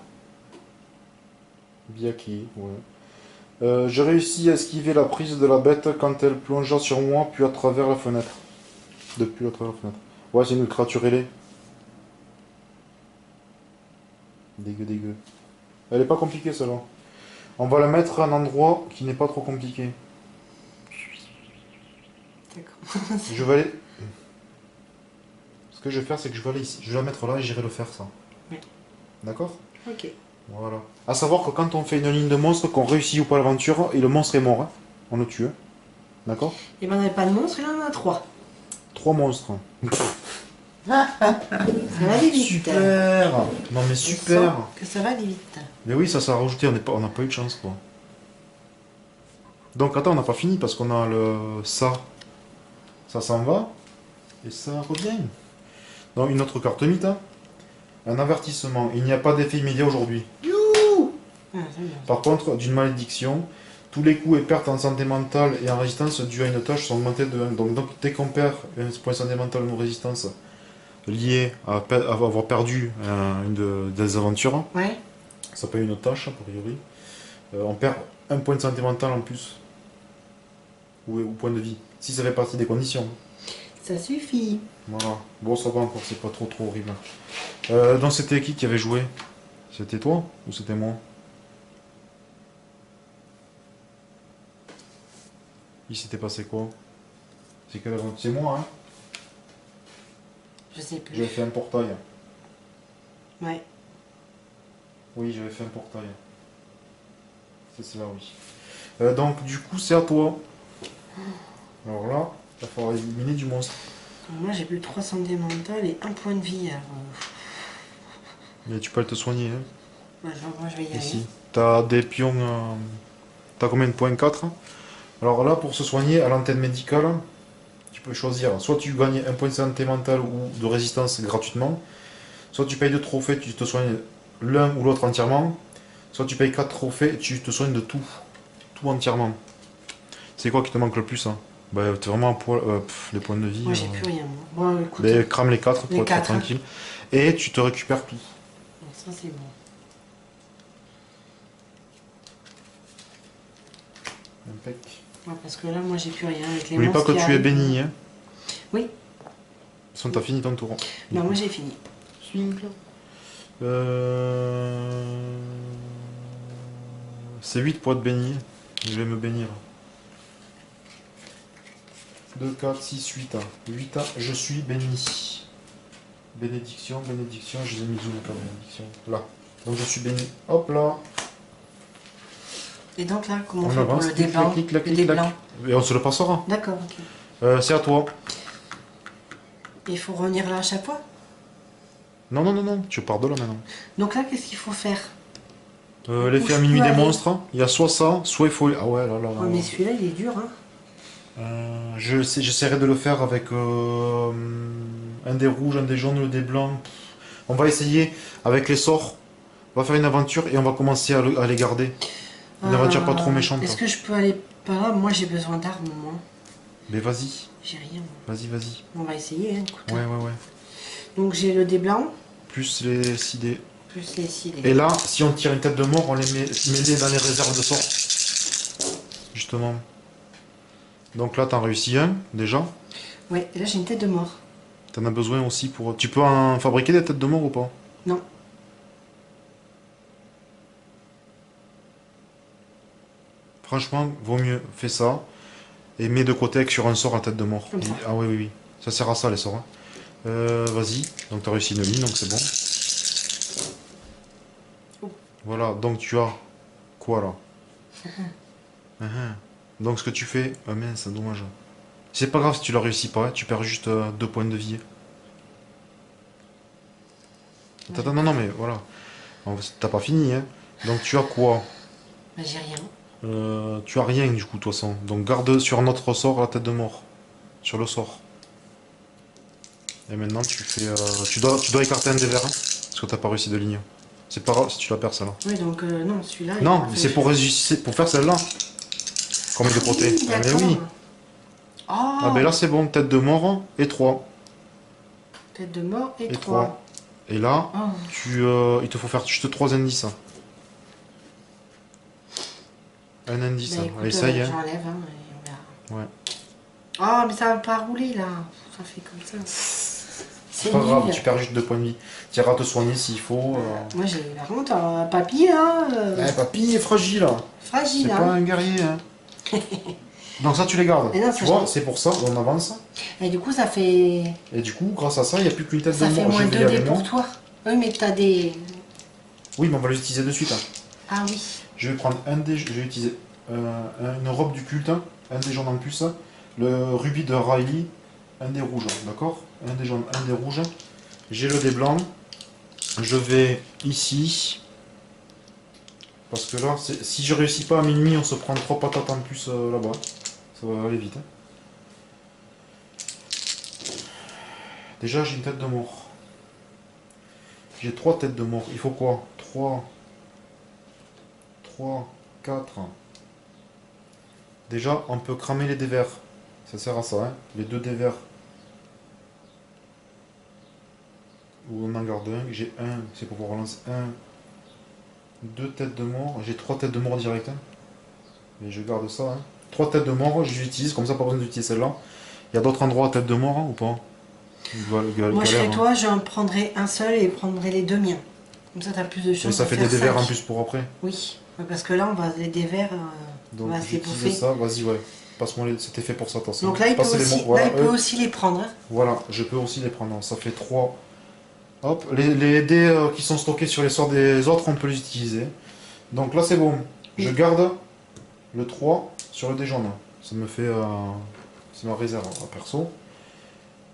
S1: Biaki, ouais. J'ai réussi à esquiver la prise de la bête quand elle plongea sur moi, puis à travers la fenêtre. Depuis à travers la fenêtre. Ouais, c'est une créature ailée. Dégueu, dégueu. Elle est pas compliquée, celle-là. On va la mettre à un endroit qui n'est pas trop compliqué.
S2: D'accord.
S1: Je vais aller... Ce que je vais faire, c'est que je vais aller ici. Je vais la mettre là et j'irai le faire, ça.
S2: Oui.
S1: D'accord?
S2: Ok.
S1: Voilà. À savoir que quand on fait une ligne de monstre, qu'on réussit ou pas l'aventure, et le monstre est mort, hein, on le tue. Hein. D'accord?
S2: Et ben on n'avait pas de monstre, et là on en a 3.
S1: 3 monstres.
S2: Ça va aller vite.
S1: Super! Non mais
S2: On
S1: super!
S2: sent que ça va aller vite.
S1: Mais oui, ça s'est rajouté, on n'a pas eu de chance, quoi. Donc attends, on n'a pas fini parce qu'on a le ça. Ça s'en va. Et ça revient. Donc une autre carte mythe. Hein. Un avertissement. Il n'y a pas d'effet immédiat aujourd'hui. Youhou!
S2: Ah, c'est bien.
S1: Par contre, d'une malédiction, tous les coups et pertes en santé mentale et en résistance dus à une tâche sont augmentés de 1. Donc dès qu'on perd un point santé mentale ou résistance lié à avoir perdu des aventures,
S2: Ouais.
S1: ça peut être une tâche a priori, on perd un point de santé mentale en plus. Ou point de vie. Si ça fait partie des conditions.
S2: Ça suffit.
S1: Voilà. Bon, ça va encore, c'est pas trop horrible. Donc c'était qui avait joué? C'était toi ou c'était moi? Il s'était passé quoi? C'est quelle aventure? C'est moi, hein?
S2: Je sais plus.
S1: J'avais fait un portail.
S2: Ouais.
S1: Oui, j'avais fait un portail. C'est cela, oui. Donc, du coup, c'est à toi. Alors là, il va falloir éliminer du monstre.
S2: Moi j'ai plus 3 santé mentale et 1 point de vie. Alors,
S1: Mais tu peux aller te soigner, hein?
S2: moi je vais y aller.
S1: Ici. T'as des pions. T'as combien de points? 4. Alors là, pour se soigner à l'antenne médicale, tu peux choisir. Soit tu gagnes un point de santé mentale ou de résistance gratuitement. Soit tu payes 2 trophées, tu te soignes l'un ou l'autre entièrement. Soit tu payes 4 trophées, tu te soignes de tout. Tout entièrement. C'est quoi qui te manque le plus, hein? Bah, t'es vraiment à poil, les points de vie.
S2: Moi j'ai plus rien. Moi. Bon, écoute.
S1: Crame les 4 pour
S2: Les
S1: être
S2: 4, hein.
S1: tranquille. Et tu te récupères tout.
S2: Bon, ça c'est bon.
S1: Impec.
S2: Ouais, parce que là moi j'ai plus rien. Avec les
S1: N'oublie pas
S2: monstres
S1: que
S2: qui
S1: tu es
S2: arrivent.
S1: béni, hein.
S2: Oui.
S1: De toute façon, t'as fini ton tour.
S2: Non, moi j'ai fini.
S1: C'est 8 pour être béni. Je vais me bénir. 2, 4, 6, 8. 8, je suis béni. Bénédiction, bénédiction, je les ai mis où la bénédiction? Là. Donc je suis béni. Hop là.
S2: Et donc là, comment on
S1: On
S2: fait pour
S1: avance.
S2: le dé blanc?
S1: Clic,
S2: Le
S1: clic,
S2: dé
S1: clic,
S2: blanc.
S1: Et on se le passera.
S2: D'accord, ok.
S1: C'est à toi.
S2: Il faut revenir là à chaque fois?
S1: Non, non, non, non. Tu pars de là maintenant.
S2: Donc là, qu'est-ce qu'il faut faire?
S1: L'effet
S2: Où
S1: à
S2: je
S1: minuit
S2: peux
S1: des
S2: aller?
S1: monstres. Il y a soit ça, soit il faut. Ah ouais, là, là, là.
S2: Ouais, mais celui-là, il est dur, hein.
S1: J'essaierai de le faire avec un des rouges, un des jaunes, le des blancs. On va essayer avec les sorts. On va faire une aventure et on va commencer à les garder. Une aventure pas trop méchante.
S2: Est-ce que je peux aller par là? Moi, j'ai besoin d'armes, moi.
S1: Mais vas-y,
S2: J'ai rien, moi.
S1: vas-y, vas-y.
S2: On va essayer, hein, écoute.
S1: Ouais, ouais, ouais.
S2: Donc, j'ai le dé blanc,
S1: Plus les 6 dés.
S2: plus les 6
S1: Et
S2: dés.
S1: là, si on tire une tête de mort, on les met dans les réserves de sorts. Justement. Donc là, t'en réussis un, déjà.
S2: Ouais, et là, j'ai une tête de mort.
S1: T'en as besoin aussi pour... Tu peux en fabriquer des têtes de mort ou pas?
S2: Non.
S1: Franchement, vaut mieux, fais ça. Et mets de côté sur un sort à tête de mort.
S2: Comme ça.
S1: Ah oui, oui, oui. Ça sert à ça, les sorts. Hein. Vas-y. Donc, tu as réussi une ligne, donc c'est bon.
S2: Oh.
S1: Voilà, donc tu as... Quoi, là? Donc, ce que tu fais... Ah mince, dommage. C'est pas grave si tu la réussis pas, hein, tu perds juste 2 points de vie. Attends, non, non, mais voilà. T'as pas fini, hein. Donc, tu as quoi?
S2: Bah, j'ai rien.
S1: Tu as rien du coup, de toute façon. Donc garde sur notre sort la tête de mort. Sur le sort. Et maintenant tu fais. Tu dois écarter un des verres. Hein, parce que t'as pas réussi de ligne. C'est pas grave si tu la perds celle-là.
S2: Oui, donc non, celui-là.
S1: Non, mais c'est pour faire celle-là. Qu'on met de côté.
S2: Oui,
S1: Ah, mais
S2: d'accord.
S1: oui.
S2: Oh,
S1: Ah ben là c'est bon, tête de mort et 3.
S2: tête de mort et
S1: Et
S2: 3.
S1: 3. Et là,
S2: Oh.
S1: il te faut faire juste 3 indices. Un indice,
S2: Bah,
S1: hein.
S2: écoute,
S1: Essaye. Hein.
S2: j'enlève, hein, et on verra.
S1: Ouais.
S2: Oh, mais ça va pas rouler là. Ça fait comme ça.
S1: C'est
S2: C'est
S1: pas grave,
S2: nul.
S1: tu perds juste 2 points de vie. Tu iras te soigner s'il faut.
S2: Moi j'ai eu la honte, papy là.
S1: Papy est fragile.
S2: Fragile,
S1: C'est
S2: hein.
S1: pas un guerrier. Hein. Donc ça, tu les gardes.
S2: Mais non,
S1: Tu
S2: ça,
S1: vois,
S2: je-
S1: c'est pour ça, on avance.
S2: Et du coup, ça fait.
S1: Et du coup, grâce à ça, il n'y a plus qu'une tête
S2: Ça
S1: de
S2: fait
S1: mort.
S2: moins
S1: Je vais y
S2: 2
S1: aller,
S2: dés pour
S1: moi.
S2: toi. Oui, mais t'as des.
S1: Oui, mais on va l'utiliser de suite. Hein.
S2: Ah oui.
S1: Je vais prendre un dé, je vais utiliser une robe du culte, un dé jaune en plus, le rubis de Riley, un dé rouge, d'accord? Un dé jaune, un dé rouge. J'ai le dé blanc. Je vais ici. Parce que là, si je réussis pas à minuit, on se prend 3 patates en plus là-bas. Ça va aller vite. Hein. Déjà, j'ai une tête de mort. J'ai 3 têtes de mort. Il faut quoi? 3, 4. Déjà, on peut cramer les dés verts. Ça sert à ça, hein. Les 2 dés verts. Ou on en garde un. J'ai un, c'est pour pouvoir relancer un. 2 têtes de mort. J'ai 3 têtes de mort direct. Hein. Mais je garde ça. Hein. 3 têtes de mort, je l'utilise. Comme ça, pas besoin d'utiliser celle-là. Il y a d'autres endroits à tête de mort hein, ou pas?
S2: Moi, je serais toi, j'en prendrais un seul et prendrais les 2 miens. Comme ça, t'as plus de
S1: Et
S2: chances
S1: ça
S2: de
S1: fait
S2: faire
S1: des dés verts
S2: 5.
S1: en plus pour après.
S2: Oui, parce que là, on va les dévers, on
S1: Donc
S2: va se les bouffer.
S1: j'utilise ça. Vas-y, ouais. Passe-moi c'était fait pour ça, attention.
S2: Donc là, il peut
S1: Passez les
S2: aussi,
S1: mots. Voilà,
S2: là, il peut aussi les prendre. Hein.
S1: voilà, je peux aussi les prendre. Ça fait 3. Hop, les dés qui sont stockés sur les sorts des autres, on peut les utiliser. Donc là, c'est bon. Je
S2: Oui.
S1: garde le 3 sur le dé jaune. Ça me fait... c'est ma réserve perso.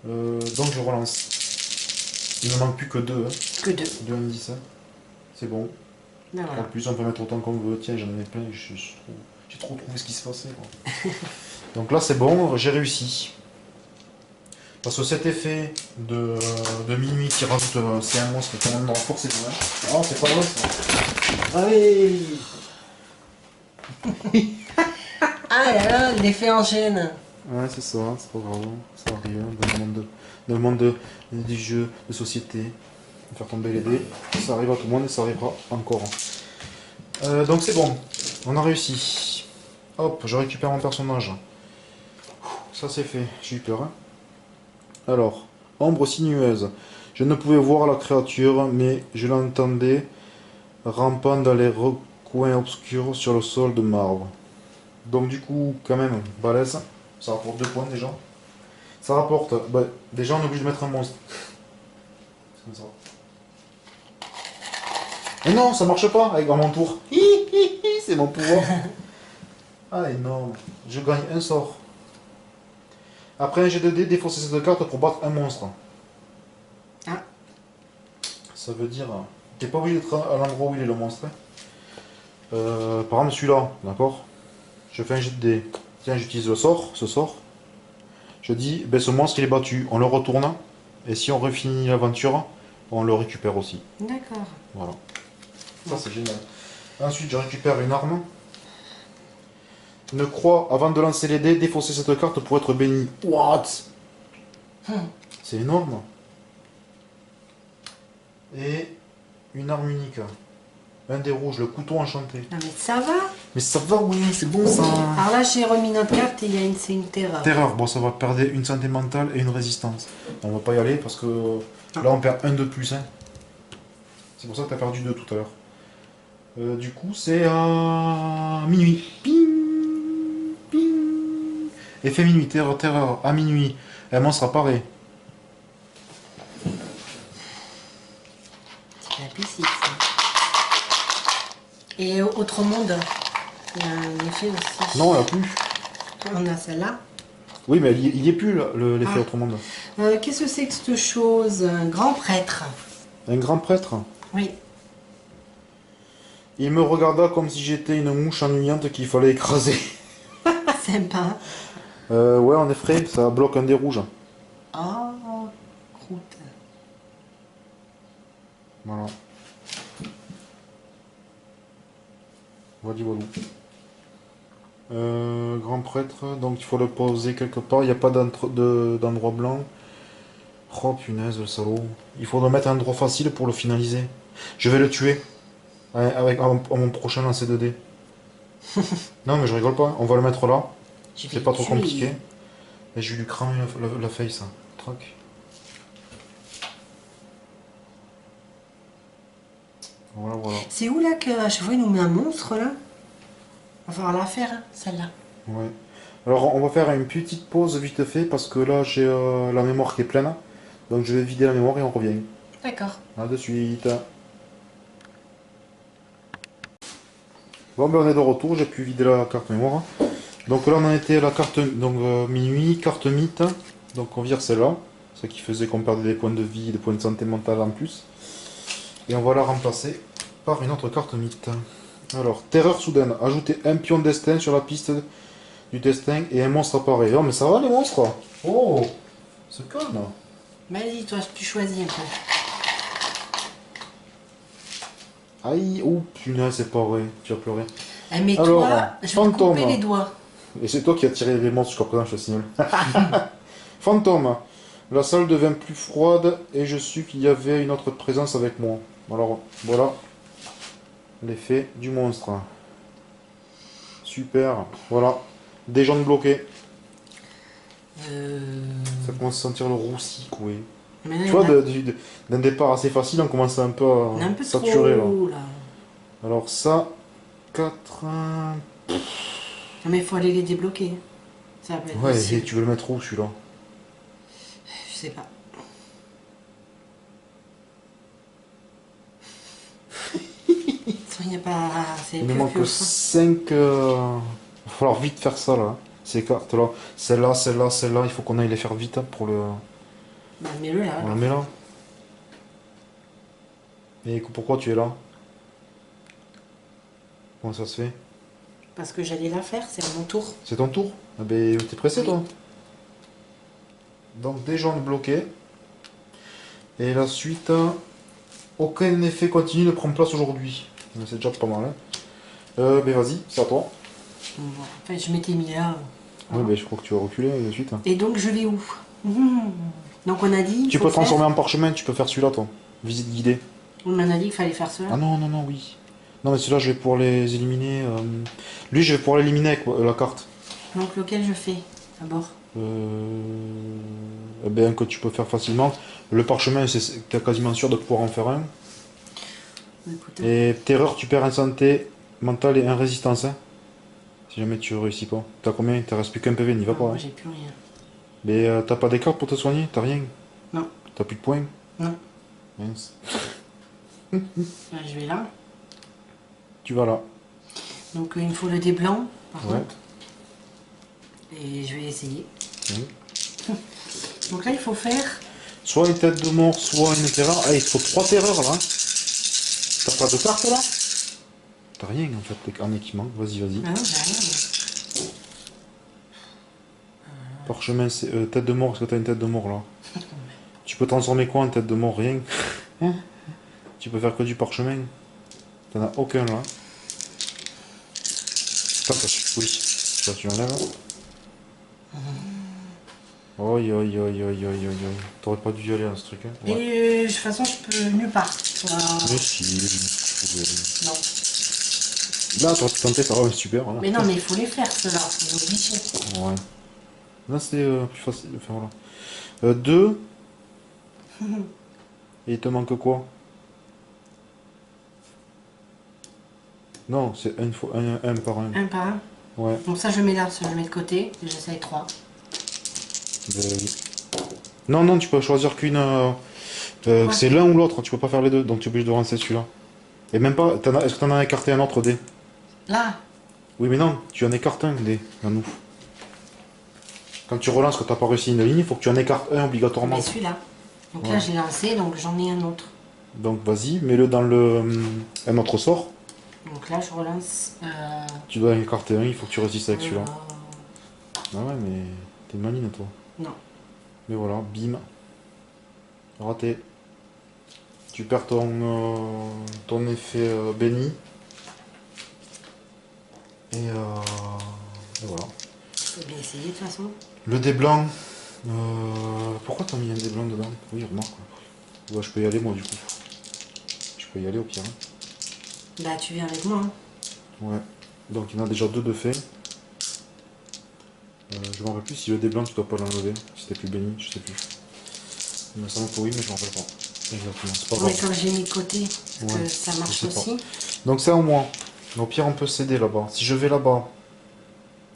S1: Donc je relance. Il ne manque plus que 2. Hein.
S2: Que 2.
S1: 2 indices. Hein. C'est bon.
S2: Ben
S1: En
S2: voilà.
S1: plus, on peut mettre autant qu'on veut. Tiens, j'en avais plein. J'ai trop trouvé ce qui se passait. Quoi. Donc là, c'est bon. J'ai réussi. Parce que cet effet de minuit qui rajoute, c'est un monstre qui est quand même dans la force, c'est vrai. Oh, c'est pas vrai ça. Allez.
S2: Ah là là, l'effet en chaîne.
S1: Ouais, c'est ça, c'est pas grave. Ça arrive dans le monde du jeu de société. Faire tomber les dés. Ça arrive à tout le monde et ça arrivera encore. Donc c'est bon. On a réussi. Hop, je récupère mon personnage. Ça c'est fait. J'ai eu peur. Hein. Alors, ombre sinueuse. Je ne pouvais voir la créature, mais je l'entendais rampant dans les recoins obscurs sur le sol de marbre. Donc du coup, quand même, balèze. Ça rapporte 2 points déjà. Ça rapporte... Bah, déjà, on est obligé de mettre un monstre. C'est comme ça. Et non, ça marche pas avec mon tour. C'est mon pouvoir. Ah, énorme. Je gagne un sort. Après un jet de dés, défausser cette carte pour battre un monstre.
S2: Ah.
S1: Ça veut dire... T'es pas obligé d'être à l'endroit où il est le monstre. Par exemple, celui-là, d'accord? Je fais un jet de dés. Tiens, j'utilise le sort, ce sort. Je dis, ben, ce monstre il est battu. On le retourne. Et si on refinit l'aventure, on le récupère aussi.
S2: D'accord.
S1: Voilà. Ça, c'est génial. Ensuite, je récupère une arme. Ne crois, avant de lancer les dés, défausser cette carte pour être béni. What? C'est énorme. Et une arme unique. Un dé rouge, le couteau enchanté.
S2: Non mais ça va.
S1: Mais ça va, oui, c'est bon ça.
S2: Alors là, j'ai remis notre carte et c'est une terreur.
S1: Terreur, bon, ça va perdre une santé mentale et une résistance. On va pas y aller parce que là, on perd un de plus. Hein. C'est pour ça que tu as perdu 2 tout à l'heure. Du coup, c'est à minuit. Ping, ping. Effet minuit, terreur, terreur, à minuit. Un monstre apparaît.
S2: C'est la piscine, ça. Et autre monde, il y a un effet aussi.
S1: Non, elle a plus.
S2: On a celle-là.
S1: Oui, mais il y est plus, l'effet
S2: Ah.
S1: autre monde.
S2: Qu'est-ce que c'est que cette chose? Un grand prêtre.
S1: Un grand prêtre.
S2: Oui.
S1: Il me regarda comme si j'étais une mouche ennuyante qu'il fallait écraser.
S2: Sympa.
S1: Ouais, en effet, ça bloque un dé rouge.
S2: Oh, croûte.
S1: Voilà. Voilà, voilà. Grand prêtre, donc il faut le poser quelque part. Il n'y a pas d'endroit blanc. Oh punaise, le salaud. Il faudra mettre un endroit facile pour le finaliser. Je vais le tuer. Avec à mon prochain lancer de dés. Non, mais je rigole pas. On va le mettre là.
S2: Je vais
S1: C'est pas
S2: le
S1: trop
S2: tuer.
S1: compliqué. Et je vais lui cramer la face. Troc. Voilà, voilà.
S2: C'est où là qu'à chaque fois il nous met un monstre là? On va falloir la faire, hein, celle-là.
S1: Ouais. Alors, on va faire une petite pause vite fait parce que là, j'ai la mémoire qui est pleine. Donc, je vais vider la mémoire et on revient.
S2: D'accord.
S1: A de suite. Bon, ben, on est de retour. J'ai pu vider la carte mémoire. Donc, là, on en était à la carte donc, minuit, carte mythe. Donc, on vire celle-là. Ce qui faisait qu'on perdait des points de vie, des points de santé mentale en plus. Et on va la remplacer par une autre carte mythe. Alors, terreur soudaine. Ajoutez un pion destin sur la piste du destin et un monstre apparaît. Oh, mais ça va les monstres? Oh, c'est calme.
S2: Vas-y, toi, tu choisis un peu.
S1: Aïe, oh punaise, c'est pas vrai. Tu vas pleurer.
S2: Eh, mais
S1: Alors,
S2: toi, je vais te
S1: fantôme.
S2: couper les doigts.
S1: Et c'est toi qui as tiré les monstres jusqu'à présent, je te signale. Fantôme. La salle devint plus froide et je sus qu'il y avait une autre présence avec moi. Alors, voilà l'effet du monstre. Super. Voilà. Des jambes bloquées. Ça commence à sentir le roussi, quoi.
S2: Mais là,
S1: Tu
S2: il y
S1: vois,
S2: en a-
S1: d'un départ assez facile, on commence un peu
S2: il y en a un
S1: à
S2: peu
S1: saturer là.
S2: trop là.
S1: Alors ça, 4...
S2: Non, mais il faut aller les débloquer. Ça va pas être
S1: Ouais, et
S2: possible.
S1: tu veux le mettre où celui-là?
S2: Je sais pas. Il n'y a pas. C'est
S1: Il me
S2: plus
S1: manque
S2: que
S1: 5... Il va falloir vite faire ça là. Ces cartes là. Celle-là, celle-là, celle-là, il faut qu'on aille les faire vite hein, pour le...
S2: Bah, mets-le là.
S1: On la
S2: alors.
S1: met là. Et pourquoi tu es là? Comment ça se fait?
S2: Parce que j'allais la faire, c'est à mon tour.
S1: C'est ton tour? Ah ben, t'es pressé
S2: Oui.
S1: toi? Donc des jambes bloquées. Et la suite, aucun effet continu ne prend place aujourd'hui. C'est déjà pas mal. Hein. Ben vas-y, c'est à toi.
S2: Bon, en fait, je m'étais mis là.
S1: Oui, ben je crois que tu vas reculer de suite.
S2: Et donc, je vais où? Donc, on a dit.
S1: Tu
S2: faut
S1: peux transformer
S2: faire-
S1: en parchemin, tu peux faire celui-là toi. Visite guidée.
S2: On m'en a dit qu'il fallait faire cela.
S1: Ah non, non, non, oui. Non, mais celui-là, je vais pouvoir les éliminer. Lui, je vais pouvoir l'éliminer avec la carte.
S2: Donc, lequel je fais d'abord?
S1: Eh ben, que tu peux faire facilement. Le parchemin, t'es quasiment sûr de pouvoir en faire un.
S2: Écoute,
S1: Et terreur, tu perds un santé mentale et un résistance. Hein, si jamais tu réussis pas. T'as combien? Il te reste plus qu'un PV, n'y va pas.
S2: moi,
S1: Hein.
S2: j'ai plus rien.
S1: Mais t'as pas des cartes pour te soigner? T'as rien?
S2: Non.
S1: T'as plus de points?
S2: Non.
S1: Mince.
S2: Là, je vais là.
S1: Tu vas là.
S2: Donc, il me faut le dé blanc, par
S1: Ouais.
S2: contre. Et je vais essayer.
S1: Oui.
S2: Donc là, il faut faire.
S1: Soit une tête de mort, soit une terreur. Ah, il te faut 3 terreurs là. Hein. T'as pas de cartes là? T'as rien en fait en équipement. Vas-y, vas-y.
S2: Ah non, j'ai rien.
S1: Parchemin, c'est tête de mort. Est-ce que t'as une tête de mort là? Tu peux transformer quoi en tête de mort? Rien. Tu peux faire que du parchemin. T'en as aucun là. Attends, oui. Ça, tu enlèves. Oi, oi, oi, oi, oi, oi, oi. T'aurais pas dû y aller à ce truc. Hein. Ouais.
S2: Et de toute façon, je peux nulle part.
S1: Mais si.
S2: Non.
S1: Là, t'aurais pu tenter ça. Oh, super. Voilà.
S2: Mais non, mais il faut les faire, ceux-là. C'est obligé.
S1: Ouais. Là, c'est plus facile. Enfin, voilà. 2. Et il te manque quoi? Non, c'est une fois, un par un.
S2: Un par un.
S1: Ouais.
S2: Donc ça, je mets là, ça, je mets de côté. J'essaye 3.
S1: Oui. Non, non, tu peux choisir qu'une.
S2: Ouais.
S1: C'est l'un ou l'autre, tu peux pas faire les deux, donc tu es obligé de lancer celui-là. Et même pas, est-ce que t'en as écarté un autre dé?
S2: Là.
S1: Oui, mais non, tu en écartes un dé, un ouf. Quand tu relances, que t'as pas réussi une ligne, il faut que tu en écartes un obligatoirement.
S2: Mais celui-là. Donc
S1: Ouais.
S2: là, j'ai lancé, donc j'en ai un autre.
S1: Donc vas-y, mets-le dans le un autre sort.
S2: Donc là, je relance.
S1: Tu dois en écarter un, il faut que tu réussisses avec celui-là.
S2: euh,
S1: Ah ouais, mais t'es maline toi.
S2: Non.
S1: Mais voilà, bim. Raté. Tu perds ton effet béni. Et voilà.
S2: Faut bien essayer de toute façon.
S1: Le dé blanc. Pourquoi t'as mis un dé blanc dedans? Oui, remarque. Ouais, je peux y aller moi du coup. Je peux y aller au pire. Hein.
S2: Bah, tu viens avec moi. Hein.
S1: Ouais. Donc il y en a déjà 2 de fait. Je me rappelle plus si le dé blanc tu dois pas l'enlever. Si t'es plus béni, je sais plus. Il me semble que oui, mais je me rappelle pas. Exactement, c'est pas
S2: Mais
S1: grave.
S2: quand j'ai mis de côté, parce
S1: Ouais,
S2: que ça
S1: je
S2: marche
S1: sais pas.
S2: aussi.
S1: Donc ça au moins. Au pire on peut céder là-bas. Si je vais là-bas,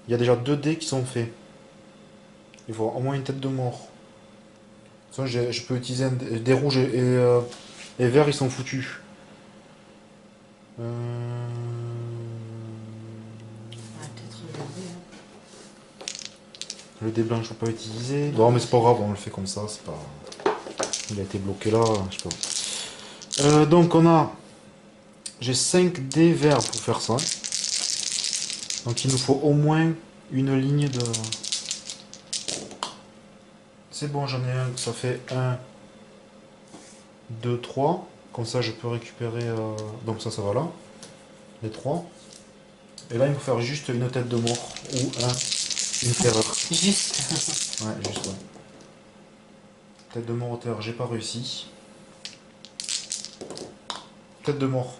S1: il y a déjà 2 dés qui sont faits. Il faut au moins une tête de mort. Sinon, je peux utiliser des rouges et verts, ils sont foutus.
S2: On va peut-être regarder.
S1: Le dé blanc, je peux pas utiliser. Non, mais c'est pas grave, on le fait comme ça. C'est pas... Il a été bloqué là, je sais pas. Donc on a... J'ai 5 dés verts pour faire ça. Donc il nous faut au moins une ligne de... C'est bon, j'en ai un, ça fait 1, 2, 3. Comme ça, je peux récupérer... Donc ça va là. Les 3. Et là, il faut faire juste une tête de mort ou une terreur.
S2: Juste.
S1: Ouais, juste ouais. Tête de mort au terreur, j'ai pas réussi. Tête de mort.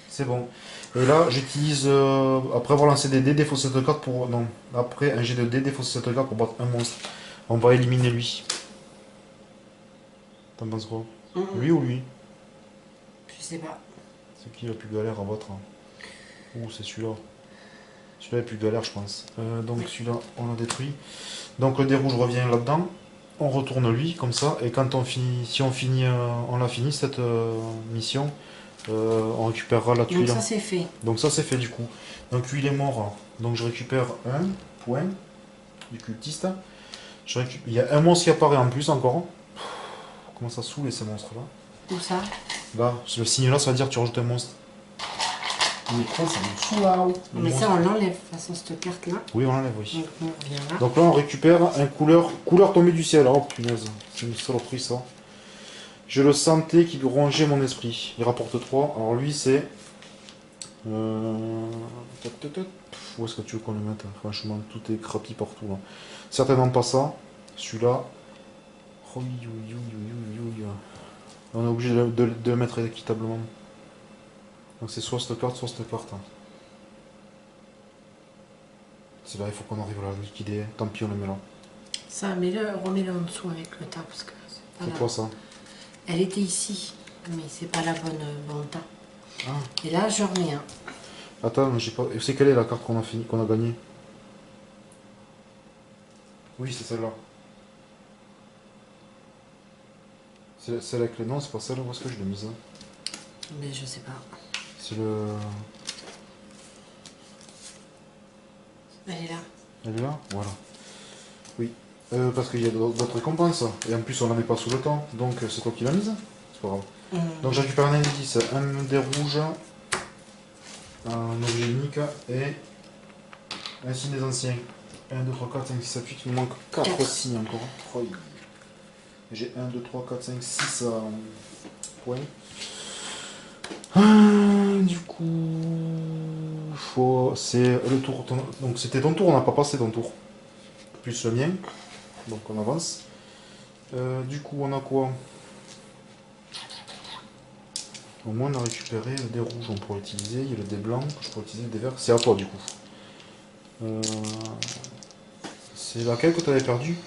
S1: C'est bon. Et là, j'utilise, après avoir lancé des dés, défausser cette carte pour... Non, après un jet de dés, défausser cette carte pour battre un monstre. On va éliminer lui. T'en penses quoi? Lui ou lui?
S2: Je sais pas.
S1: C'est qui la plus galère à battre? Ouh, c'est celui-là. Celui-là est plus galère, je pense. Donc
S2: Oui.
S1: celui-là, on l'a détruit. Donc le dé rouge revient là-dedans. On retourne lui, comme ça. Et quand on finit, si on finit, on l'a fini cette mission, on récupérera la
S2: Donc
S1: tuile.
S2: ça c'est fait.
S1: Donc ça c'est fait du coup. Donc lui il est mort. Donc je récupère un point du cultiste. Il y a un monstre qui apparaît en plus encore. Comment ça saoule ces monstres là?
S2: Où ça?
S1: Là, le signe là ça veut dire que tu rajoutes un monstre. Il est trop, ça me saoule là. Le
S2: Mais ça
S1: monstre.
S2: on l'enlève de toute façon cette carte là.
S1: Oui on l'enlève, oui.
S2: Donc on revient là.
S1: Donc là on récupère un couleur tombée du ciel. Oh punaise, c'est une saloperie ça. Je le sentais qu'il rongeait mon esprit. Il rapporte 3. Alors lui c'est... Où est-ce que tu veux qu'on le mette? Franchement, tout est crapi partout là. Certainement pas ça. Celui-là. On est obligé de le mettre équitablement. Donc c'est soit cette carte, soit cette carte. C'est là, il faut qu'on arrive à la liquider. Tant pis, on le met là.
S2: Ça, remets-le en dessous avec le tas parce que c'est pas
S1: C'est
S2: là.
S1: quoi ça?
S2: Elle était ici, mais c'est pas la bonne bon tas.
S1: Ah.
S2: Et là je remets un.
S1: Attends, mais j'ai pas. C'est quelle est la carte qu'on a fini, qu'on a gagnée? Oui, c'est celle-là. C'est celle avec les noms, c'est pas celle-là. Où est-ce que je l'ai mise?
S2: Mais je sais pas.
S1: C'est le.
S2: Elle est là.
S1: Elle est là? Voilà. Oui. Parce qu'il y a d'autres récompenses. Et en plus, on n'en est pas sous le temps. Donc, c'est toi qui l'as mise? C'est pas grave. Donc, je récupère un indice, un dé rouge, un objet unique et un signe des anciens. 1, 2, 3, 4, 5, 6, 7, 8. Il me manque 4
S2: Quatre.
S1: signes encore. Oh, j'ai 1, 2, 3, 4, 5, 6 points. Du coup, c'est le tour. Donc c'était ton tour, on n'a pas passé ton tour. Plus le mien. Donc on avance. Du coup, on a quoi? Au moins on a récupéré le dé rouge, on pourrait utiliser. Il y a le dé blanc, je pourrais utiliser le dé vert. C'est à toi du coup. C'est laquelle que tu avais perdu?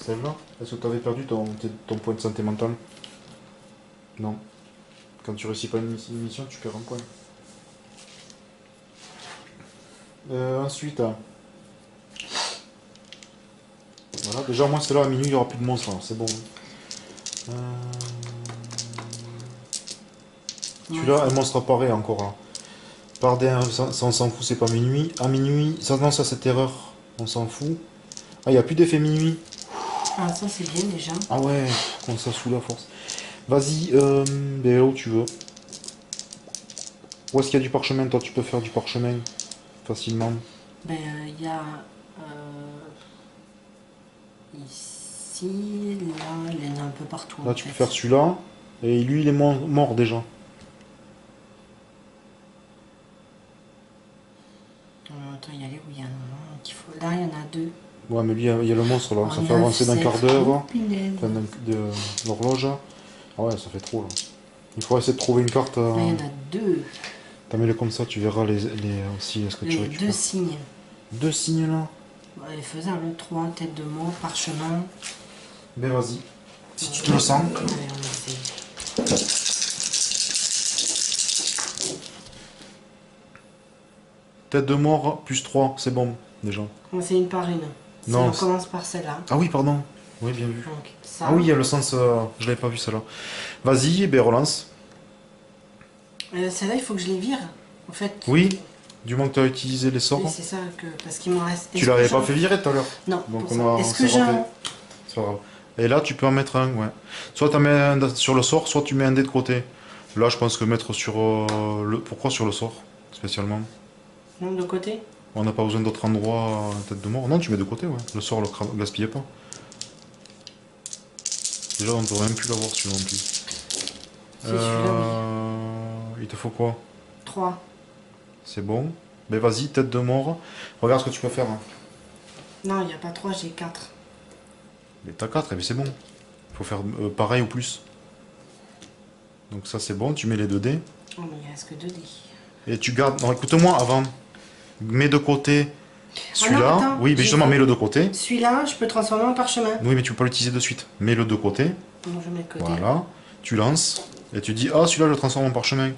S1: Celle-là? Est-ce que tu avais perdu ton point de santé mentale? Non. Quand tu réussis pas une mission, tu perds un point. Ensuite, voilà, déjà, moi, c'est là à minuit, il n'y aura plus de monstres, alors c'est bon. Celui-là, un monstre apparaît encore là. Par des, ça, on s'en fout, c'est pas minuit. À minuit, ça, non, ça c'est erreur, on s'en fout. Ah, il n'y a plus d'effet minuit.
S2: Ah, ça c'est bien déjà.
S1: Ah ouais, quand ça saoule à force. Vas-y, ben, où tu veux. Où est-ce qu'il y a du parchemin? Toi, tu peux faire du parchemin facilement.
S2: Ben, il y a ici, là, il y en a un peu partout.
S1: Là,
S2: en
S1: tu peux
S2: fait.
S1: faire celui-là. Et lui, il est mort déjà.
S2: Attends, il y a les où il y en a un qu'il faut. Là, il y en a deux.
S1: Ouais, mais lui, il y a le monstre là.
S2: Oh,
S1: Ça fait avancer d'un quart d'heure. Enfin,
S2: punaise.
S1: de l'horloge. Ah ouais, ça fait trop là. Il faut essayer de trouver une carte.
S2: Là, il y en a deux.
S1: T'as mis le comme ça, tu verras aussi ce que tu
S2: Les
S1: récupères.
S2: 2 signes.
S1: 2 signes là.
S2: Bon, elle est faisable, 3, tête de mort, parchemin.
S1: Ben vas-y. Si tu te le sens.
S2: Allez, on essaye.
S1: Tête de mort, plus 3, c'est bon, déjà.
S2: On essaye une par une.
S1: Non,
S2: On commence par celle-là.
S1: Ah oui, pardon. Oui, bien vu.
S2: Donc, ça.
S1: Ah oui, il y a le sens... je l'avais pas vu, celle-là. Vas-y, ben relance.
S2: Celle-là, il faut que je les vire. En fait.
S1: Oui, du moment que tu as utilisé les sorts.
S2: Oui, c'est ça, parce qu'il m'en reste.
S1: Tu l'avais pas fait virer tout à l'heure.
S2: Non.
S1: Donc
S2: Est-ce que j'ai un...
S1: C'est pas grave. Et là, tu peux en mettre un, ouais. Soit tu en mets un sur le sort, soit tu mets un dé de côté. Là, je pense que mettre sur le... Pourquoi sur le sort, spécialement?
S2: Non, de côté.
S1: On n'a pas besoin d'autre endroit, tête de mort. Non, tu mets de côté, ouais. Le sort, le gaspillez pas. Déjà, on ne devrait même plus l'avoir, celui-là non plus.
S2: C'est celui-là, oui.
S1: Il te faut quoi?
S2: 3.
S1: C'est bon. Mais vas-y, tête de mort. Regarde ce que tu peux faire. Hein.
S2: Non, il n'y a pas 3, j'ai 4.
S1: Mais t'as 4, et bien c'est bon. Il faut faire pareil ou plus. Donc ça c'est bon, tu mets les 2 dés.
S2: Oh, mais il reste que 2 dés.
S1: Et tu gardes... Non, écoute-moi avant. Mets de côté celui-là.
S2: attends,
S1: Oui, mais justement, mets-le de côté.
S2: Celui-là, je peux le transformer en parchemin.
S1: Oui, mais tu peux pas l'utiliser de suite. Mets-le de côté.
S2: Donc, je mets de côté.
S1: Voilà. Tu lances. Et tu dis, ah, celui-là, je le transforme en parchemin.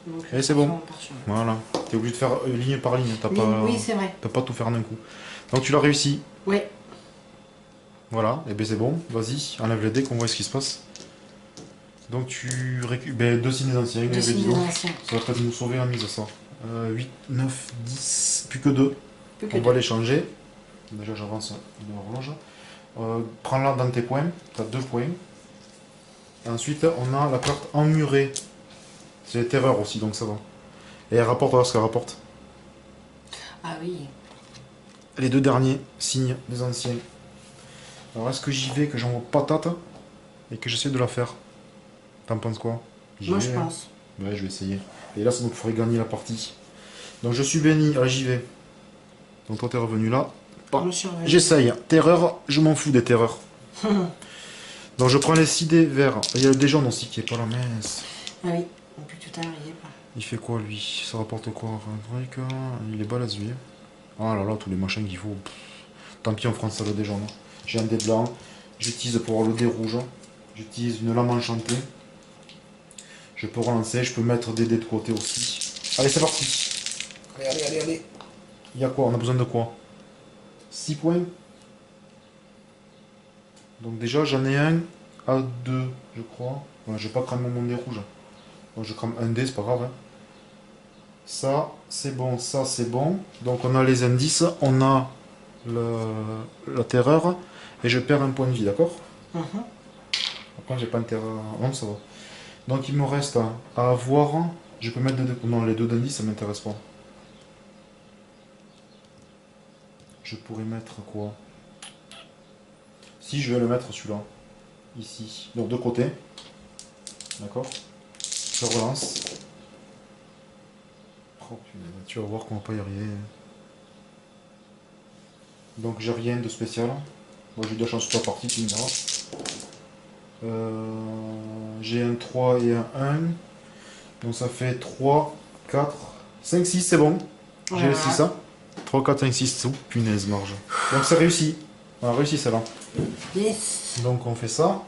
S2: Donc,
S1: Et c'est bon.
S2: en parchemin.
S1: Voilà. T'es obligé de faire ligne par ligne. T'as
S2: Oui,
S1: pas...
S2: oui, c'est vrai.
S1: T'as pas tout faire d'un coup. Donc tu l'as réussi.
S2: Oui.
S1: Voilà. Et bien c'est bon. Vas-y, enlève les dés qu'on voit ce qui se passe. Donc tu récupères 2 signes anciens.
S2: 2 signes anciens.
S1: Ça va peut-être nous sauver la mise, ça. 8, 9, 10, plus que 2.
S2: Plus que
S1: On
S2: 2.
S1: va les changer. Déjà, j'avance l'horloge. Prends-la dans tes points. Tu as 2 points. Et ensuite, on a la carte emmurée. C'est terreur aussi, donc ça va. Et elle rapporte, regarde ce qu'elle rapporte.
S2: Ah oui.
S1: Les 2 derniers signes des anciens. Alors, est-ce que j'y vais, que j'envoie patate et que j'essaie de la faire? T'en penses quoi?
S2: Moi, je pense.
S1: Ouais, je vais essayer. Et là, ça nous ferait gagner la partie. Donc, je suis béni. Allez, j'y vais. Donc, toi, t'es revenu là.
S2: Moi, je suis revenu.
S1: J'essaye. Terreur, je m'en fous des terreurs. Donc, je prends les 6 dés verts. Il y a le dé jaune aussi qui est pas la mince.
S2: Ah oui. Depuis tout à l'heure, il y est pas.
S1: Il fait quoi, lui? Ça rapporte quoi? Un truc. Il est balèze, lui. Ah là là, tous les machins qu'il faut. Pff. Tant pis, on prend ça le dé jaune. J'ai un dé blanc. J'utilise pour avoir le dé rouge. J'utilise une lame enchantée. Je peux relancer. Je peux mettre des dés de côté aussi. Allez, c'est parti. Allez, allez, allez, allez. Il y a quoi? On a besoin de quoi? 6 points. Donc déjà, j'en ai un à 2, je crois. Ouais, je vais pas cramer mon dé rouge. Donc je crame un dé, c'est pas grave. Hein. Ça, c'est bon, ça, c'est bon. Donc on a les indices, on a la terreur, et je perds un point de vie, d'accord? Après, j'ai pas de terreur. Non, ça va. Donc il me reste à avoir... Je peux mettre non, les 2 d'indices, ça m'intéresse pas. Je pourrais mettre quoi? Si je vais le mettre celui-là. Ici. Donc de côté. D'accord? Je relance. Oh, punaise, tu vas voir qu'on va pas y arriver. Donc j'ai rien de spécial. Moi j'ai de la chance sur la partie, tu me diras. J'ai un 3 et un 1. Donc ça fait 3, 4, 5, 6, c'est bon. J'ai réussi ça. 3, 4, 5, 6. Oh, punaise marge. Donc c'est réussi. On a réussi celle-là.
S2: Yes.
S1: Donc on fait ça.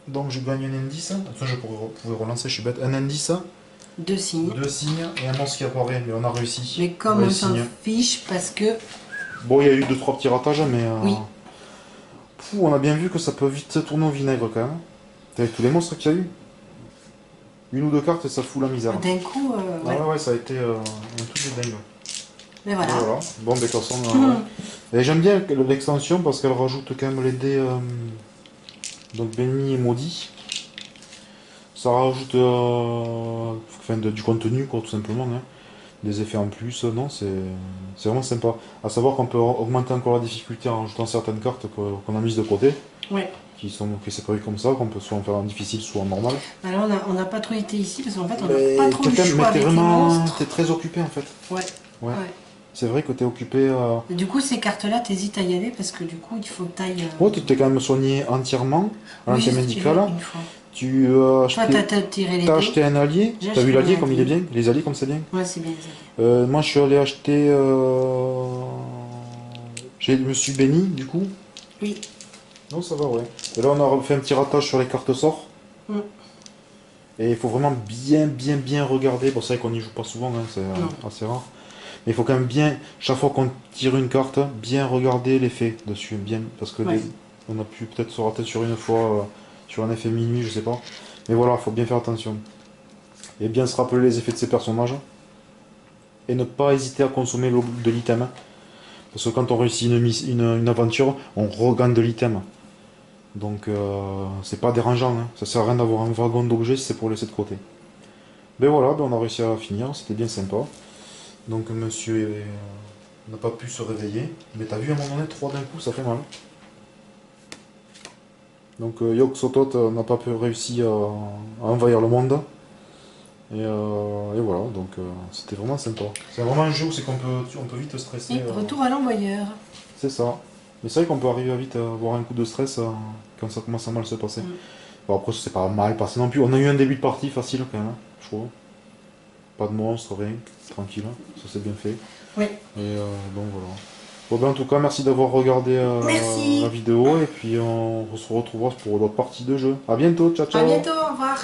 S1: Donc je gagne un indice. Enfin, je pourrais relancer, je suis bête. Un indice.
S2: 2 signes.
S1: 2 signes et un monstre qui apparaît. Mais on a réussi.
S2: Mais comme on s'en fiche, parce que...
S1: Bon, il y a eu 2-3 petits ratages, mais...
S2: Oui.
S1: Pfff, on a bien vu que ça peut vite tourner au vinaigre quand même. Avec tous les monstres qu'il y a eu. 1 ou 2 cartes et ça fout la misère.
S2: D'un coup,
S1: ouais. Ouais, ça a été un truc de dingue.
S2: Mais voilà.
S1: Voilà. Bon, mais de toute façon... Et j'aime bien l'extension parce qu'elle rajoute quand même les dés... Donc béni et maudit. Ça rajoute du contenu, quoi, tout simplement. Hein. Des effets en plus, non, c'est vraiment sympa. À savoir qu'on peut augmenter encore la difficulté en rajoutant certaines cartes qu'on a mises de côté.
S2: Ouais.
S1: Qui c'est prévu comme ça, qu'on peut soit en faire en difficile, soit en normal.
S2: Alors on n'a pas trop été ici parce qu'en fait on n'a pas trop le choix
S1: mais
S2: avec les monstres.
S1: t'es très occupé en fait.
S2: Ouais.
S1: C'est vrai que t'es occupé.
S2: Et du coup ces cartes-là, t'hésites à y aller parce que du coup il faut que t'ailles.
S1: Ouais, tu t'es quand même soigné entièrement à l'anté médical. Tu
S2: Toi, t'as tiré les
S1: t'as
S2: dés.
S1: acheté un allié?
S2: J'ai
S1: T'as vu
S2: acheté
S1: l'allié
S2: un
S1: comme il est
S2: allié.
S1: bien? Les alliés comme c'est bien?
S2: Ouais, c'est bien ça.
S1: Moi je suis allé acheter. Je me suis béni du coup.
S2: Oui.
S1: Non, ça va, ouais. Et là on a fait un petit ratage sur les cartes sorts.
S2: Mm.
S1: Et il faut vraiment bien regarder. Bon, c'est vrai qu'on n'y joue pas souvent, hein, c'est
S2: Non.
S1: assez rare. Mais il faut quand même bien, chaque fois qu'on tire une carte, bien regarder l'effet dessus. Bien, parce que
S2: Ouais.
S1: on a pu peut-être se rater sur une fois, sur un effet minuit, je sais pas. Mais voilà, il faut bien faire attention. Et bien se rappeler les effets de ces personnages. Et ne pas hésiter à consommer de l'item. Parce que quand on réussit une aventure, on regagne de l'item. Donc c'est pas dérangeant, hein. Ça sert à rien d'avoir un wagon d'objets si c'est pour laisser de côté. Ben voilà, ben on a réussi à finir, c'était bien sympa. Donc monsieur n'a pas pu se réveiller. Mais t'as vu à un moment donné, 3 d'un coup, ça fait mal. Donc Yok Sotot n'a pas réussi à envahir le monde. Et voilà, donc c'était vraiment sympa. C'est vraiment un jeu où c'est on peut vite stresser.
S2: Et retour à l'envoyeur.
S1: C'est ça. Mais c'est vrai qu'on peut arriver à vite à avoir un coup de stress quand ça commence à mal se passer.
S2: Mm.
S1: Bon, après, c'est pas mal passé non plus. On a eu un début de partie facile quand même, hein, je trouve. Pas de monstres, rien. Tranquille. Ça s'est bien fait.
S2: Oui.
S1: Et donc voilà. Bon, ben, en tout cas, merci d'avoir regardé
S2: Merci.
S1: la vidéo. Et puis on se retrouvera pour d'autres parties de jeu. À bientôt. Ciao,
S2: À
S1: ciao.
S2: bientôt. Au revoir.